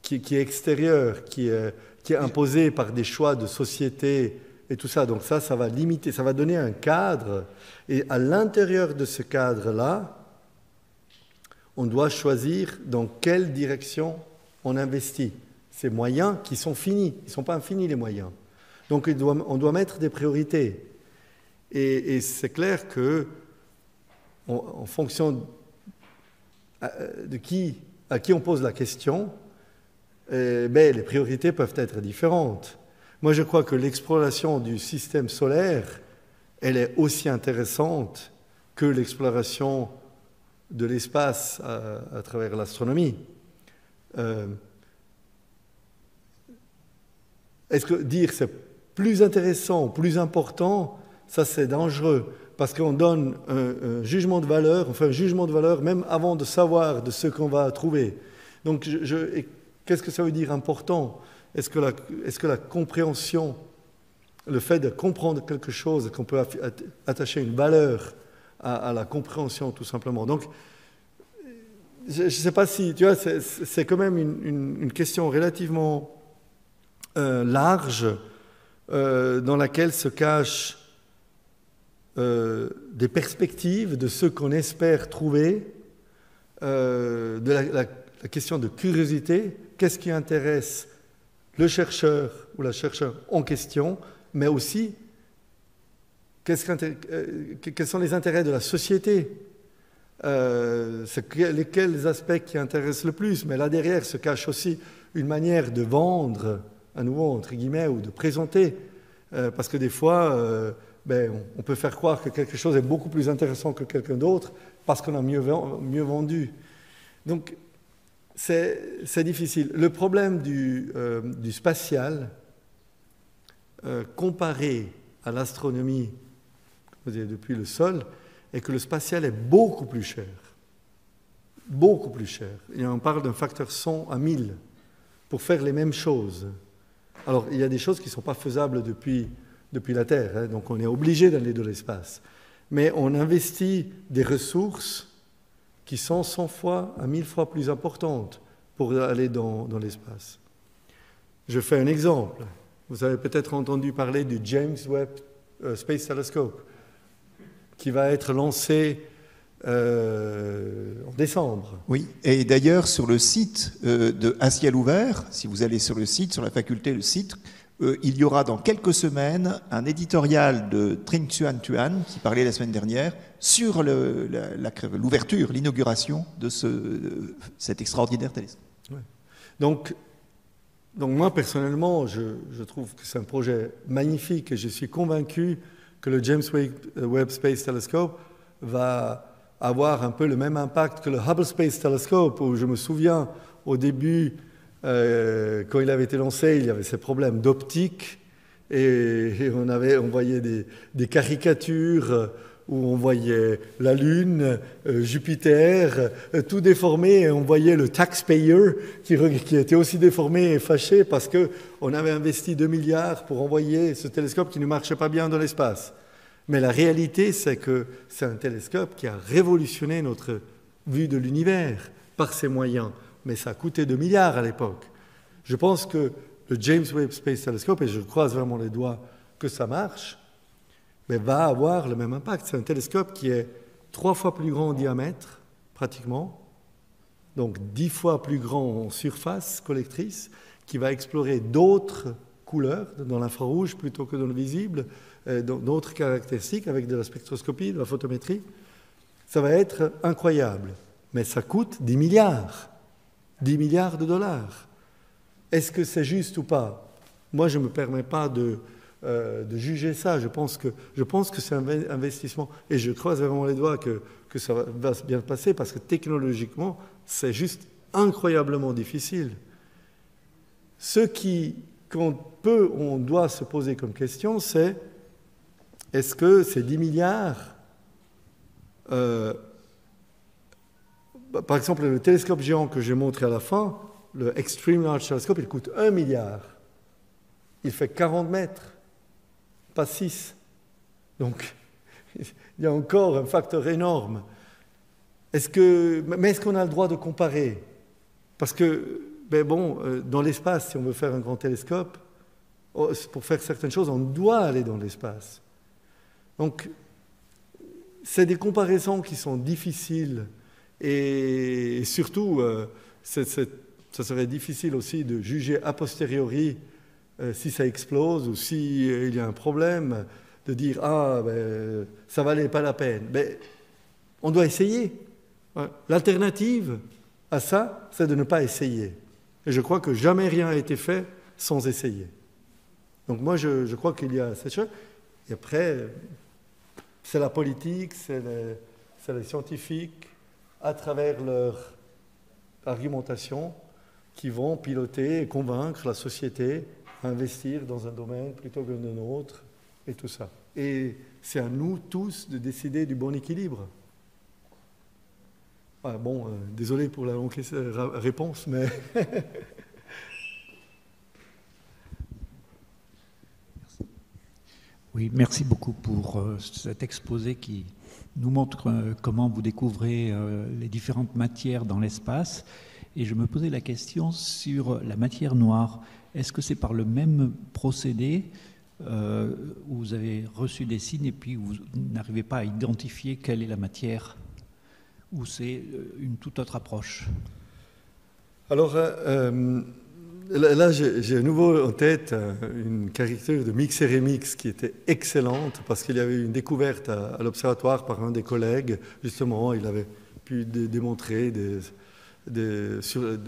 qui est extérieur, qui est imposé par des choix de société et tout ça. Donc ça va limiter, ça va donner un cadre. Et à l'intérieur de ce cadre-là, on doit choisir dans quelle direction on investit. Ces moyens qui sont finis, ils ne sont pas infinis les moyens. Donc on doit mettre des priorités. Et c'est clair que, en fonction de à qui on pose la question, les priorités peuvent être différentes. Moi, je crois que l'exploration du système solaire, elle est aussi intéressante que l'exploration de l'espace à travers l'astronomie. Est-ce que dire c'est plus intéressant, plus important, ça c'est dangereux, parce qu'on donne un jugement de valeur, on fait un jugement de valeur même avant de savoir de ce qu'on va trouver. Donc, qu'est-ce que ça veut dire important ? Est-ce que la compréhension, le fait de comprendre quelque chose, qu'on peut attacher une valeur à la compréhension tout simplement. Donc, je ne sais pas si, tu vois, c'est quand même une question relativement large dans laquelle se cachent des perspectives de ce qu'on espère trouver, de la question de curiosité, qu'est-ce qui intéresse le chercheur ou la chercheure en question, mais aussi quels sont les intérêts de la société, lesquels aspects qui intéressent le plus. Mais là derrière se cache aussi une manière de vendre, à nouveau entre guillemets, ou de présenter, parce que des fois, on peut faire croire que quelque chose est beaucoup plus intéressant que quelqu'un d'autre parce qu'on a mieux vendu. Donc, c'est difficile. Le problème du spatial, comparé à l'astronomie depuis le sol, est que le spatial est beaucoup plus cher. Beaucoup plus cher. Et on parle d'un facteur 100 à 1000 pour faire les mêmes choses. Alors, il y a des choses qui ne sont pas faisables depuis la Terre, hein, donc on est obligé d'aller dans l'espace. Mais on investit des ressources qui sont 100 fois à 1000 fois plus importantes pour aller dans l'espace. Je fais un exemple. Vous avez peut-être entendu parler du James Webb Space Telescope, qui va être lancé en décembre. Oui, et d'ailleurs sur le site de À ciel ouvert, si vous allez sur le site, sur la faculté, le site, il y aura dans quelques semaines un éditorial de Trinh Xuan Tuan, qui parlait la semaine dernière, sur l'ouverture, l'inauguration de cet extraordinaire télescope. Ouais. Donc moi, personnellement, je trouve que c'est un projet magnifique et je suis convaincu que le James Webb Space Telescope va avoir un peu le même impact que le Hubble Space Telescope, où je me souviens au début, quand il avait été lancé, il y avait ces problèmes d'optique et on voyait des caricatures où on voyait la Lune, Jupiter, tout déformé, et on voyait le taxpayer qui était aussi déformé et fâché parce qu'on avait investi 2 milliards pour envoyer ce télescope qui ne marchait pas bien dans l'espace. Mais la réalité, c'est que c'est un télescope qui a révolutionné notre vue de l'univers par ses moyens. Mais ça a coûté 2 milliards à l'époque. Je pense que le James Webb Space Telescope, et je croise vraiment les doigts que ça marche, mais va avoir le même impact. C'est un télescope qui est 3 fois plus grand en diamètre, pratiquement, donc 10 fois plus grand en surface collectrice, qui va explorer d'autres couleurs dans l'infrarouge plutôt que dans le visible, d'autres caractéristiques avec de la spectroscopie, de la photométrie. Ça va être incroyable, mais ça coûte 10 milliards. 10 milliards de dollars. Est-ce que c'est juste ou pas ? Moi, je ne me permets pas de juger ça. Je pense que c'est un investissement. Et je croise vraiment les doigts que ça va bien se passer parce que technologiquement, c'est juste incroyablement difficile. Ce on doit se poser comme question, c'est est-ce que ces 10 milliards... par exemple, le télescope géant que j'ai montré à la fin, le Extreme Large Telescope, il coûte 1 milliard. Il fait 40 mètres. pas 6. Donc, il y a encore un facteur énorme. Mais est-ce qu'on a le droit de comparer? Parce que, dans l'espace, si on veut faire un grand télescope, pour faire certaines choses, on doit aller dans l'espace. Donc, c'est des comparaisons qui sont difficiles et surtout, ça serait difficile aussi de juger a posteriori si ça explose ou s'il y a un problème, de dire « Ah, ça valait pas la peine ». Mais on doit essayer. L'alternative à ça, c'est de ne pas essayer. Et je crois que jamais rien n'a été fait sans essayer. Donc moi, je crois qu'il y a cette chose. Et après, c'est la politique, c'est les scientifiques, à travers leur argumentation, qui vont piloter et convaincre la société à investir dans un domaine plutôt que dans un autre, et tout ça. Et c'est à nous tous de décider du bon équilibre. Désolé pour la longue réponse, mais... Oui, merci beaucoup pour cet exposé qui nous montre comment vous découvrez les différentes matières dans l'espace. Et je me posais la question sur la matière noire. Est-ce que c'est par le même procédé où vous avez reçu des signes et puis vous n'arrivez pas à identifier quelle est la matière, ou c'est une toute autre approche? Alors, là, j'ai à nouveau en tête une caricature de Mix qui était excellente parce qu'il y avait eu une découverte à l'observatoire par un des collègues. Justement, il avait pu démontrer sur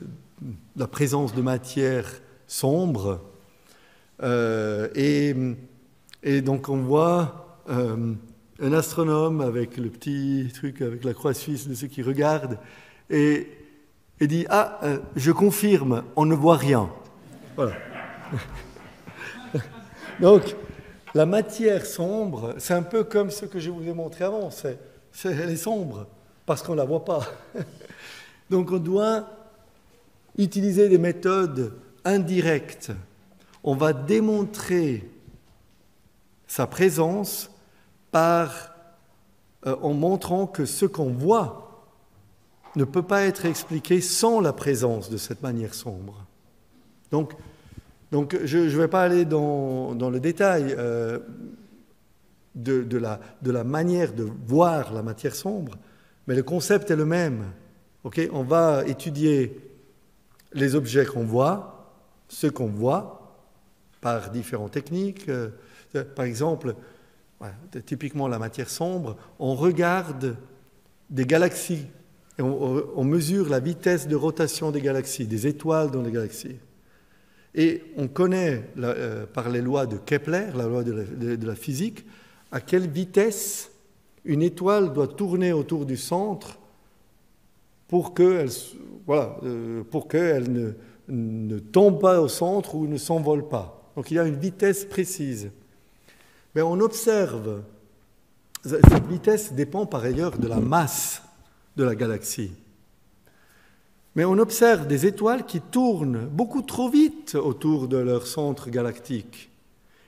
la présence de matière sombre. Et donc, on voit un astronome avec le petit truc, avec la croix suisse de ceux qui regardent, et dit « Ah, je confirme, on ne voit rien. » Voilà. Donc, la matière sombre, c'est un peu comme ce que je vous ai montré avant. Elle est sombre parce qu'on ne la voit pas. Donc, on doit utiliser des méthodes indirectes. On va démontrer sa présence en montrant que ce qu'on voit ne peut pas être expliqué sans la présence de cette manière sombre. Donc je ne vais pas aller dans le détail de la manière de voir la matière sombre, mais le concept est le même. Okay? On va étudier les objets qu'on voit, ceux qu'on voit, par différentes techniques. Par exemple, typiquement la matière sombre, on regarde des galaxies. Et on mesure la vitesse de rotation des galaxies, des étoiles dans les galaxies. Et on connaît, par les lois de Kepler, la loi de la physique, à quelle vitesse une étoile doit tourner autour du centre pour qu'elle ne tombe pas au centre ou ne s'envole pas. Donc il y a une vitesse précise. Mais on observe, cette vitesse dépend par ailleurs de la masse de la galaxie. Mais on observe des étoiles qui tournent beaucoup trop vite autour de leur centre galactique.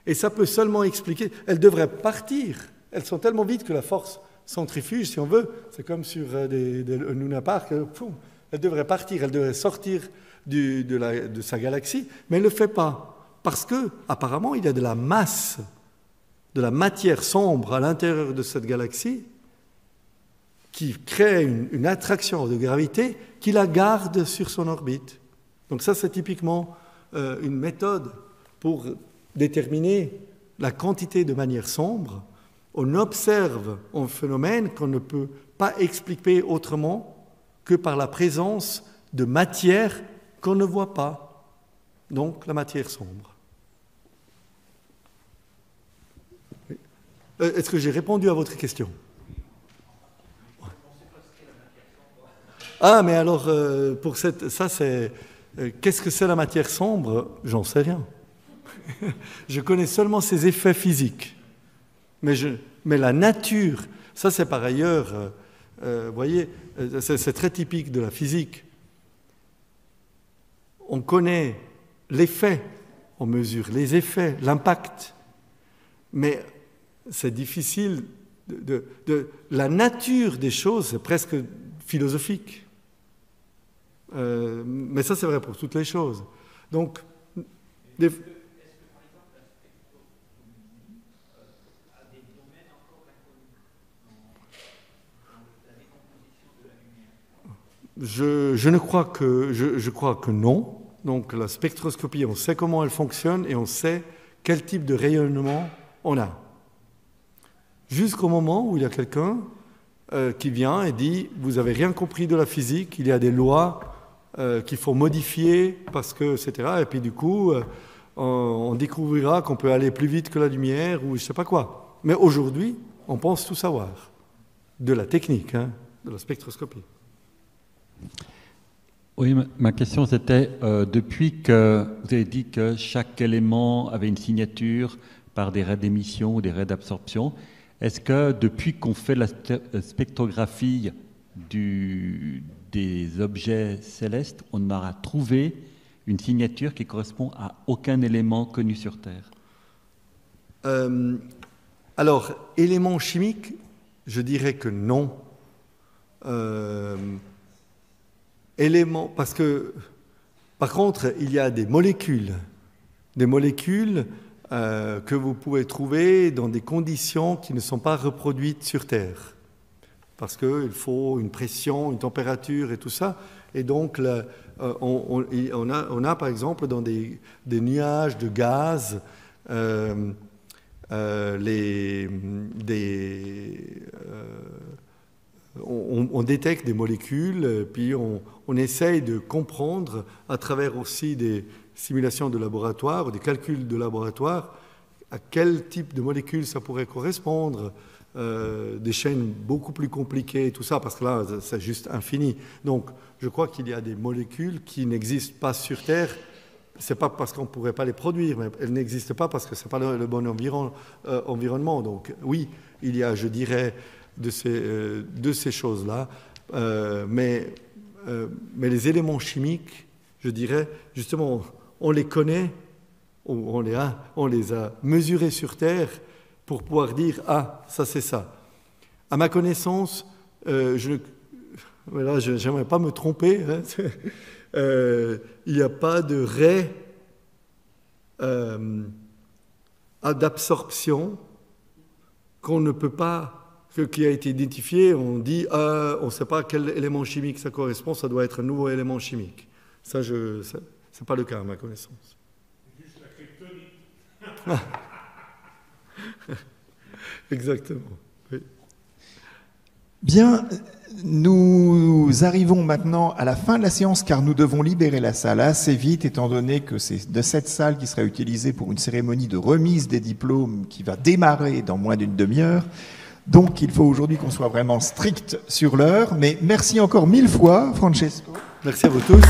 Et ça peut seulement expliquer... Elles devraient partir. Elles sont tellement vite que la force centrifuge, si on veut, c'est comme sur des Luna Park, elle devrait partir, elle devrait sortir de sa galaxie, mais elle ne le fait pas. Parce que, apparemment, il y a de la masse, de la matière sombre à l'intérieur de cette galaxie qui crée une attraction de gravité qui la garde sur son orbite. Donc ça, c'est typiquement une méthode pour déterminer la quantité de matière sombre. On observe un phénomène qu'on ne peut pas expliquer autrement que par la présence de matière qu'on ne voit pas, donc la matière sombre. Est-ce que j'ai répondu à votre question ? Ah, mais alors, qu'est-ce que c'est la matière sombre ? J'en sais rien. Je connais seulement ses effets physiques. Mais la nature, ça c'est par ailleurs, vous voyez, c'est très typique de la physique. On connaît l'effet, on mesure les effets, l'impact. Mais c'est difficile. La nature des choses, c'est presque philosophique. Mais ça, c'est vrai pour toutes les choses. Donc, je crois que non. Donc la spectroscopie, on sait comment elle fonctionne et on sait quel type de rayonnement on a. Jusqu'au moment où il y a quelqu'un qui vient et dit « Vous n'avez rien compris de la physique, il y a des lois qu'il faut modifier parce que, etc. » Et puis du coup, on découvrira qu'on peut aller plus vite que la lumière ou je ne sais pas quoi. Mais aujourd'hui, on pense tout savoir de la technique, de la spectroscopie. Oui, ma question c'était, depuis que vous avez dit que chaque élément avait une signature par des raies d'émission ou des raies d'absorption, est-ce que depuis qu'on fait la spectrographie des objets célestes, on aura trouvé une signature qui correspond à aucun élément connu sur Terre? Alors, éléments chimiques, je dirais que non. Parce que, par contre, il y a des molécules que vous pouvez trouver dans des conditions qui ne sont pas reproduites sur Terre. Parce qu'il faut une pression, une température et tout ça. Et donc, on a par exemple dans des nuages de gaz, on détecte des molécules, puis on essaye de comprendre à travers aussi des simulations de laboratoire ou des calculs de laboratoire à quel type de molécules ça pourrait correspondre, des chaînes beaucoup plus compliquées et tout ça, parce que là, c'est juste infini. Donc, je crois qu'il y a des molécules qui n'existent pas sur Terre. Ce n'est pas parce qu'on ne pourrait pas les produire, mais elles n'existent pas parce que ce n'est pas le bon environnement. Donc, oui, il y a, je dirais, de ces choses-là. Mais les éléments chimiques, je dirais, justement, on les connaît, on les a mesurés sur Terre pour pouvoir dire « Ah, ça c'est ça ». À ma connaissance, je n'aimerais pas me tromper, il n'y a pas de raie d'absorption qu'on ne peut pas, qui a été identifié, on dit on ne sait pas quel élément chimique ça correspond, ça doit être un nouveau élément chimique. Ça, c'est pas le cas à ma connaissance. Juste la kryptonite. Exactement. Oui. Bien, nous arrivons maintenant à la fin de la séance car nous devons libérer la salle assez vite étant donné que c'est de cette salle qui sera utilisée pour une cérémonie de remise des diplômes qui va démarrer dans moins d'une demi-heure. Donc il faut aujourd'hui qu'on soit vraiment strict sur l'heure. Mais merci encore 1000 fois, Francesco. Merci à vous tous.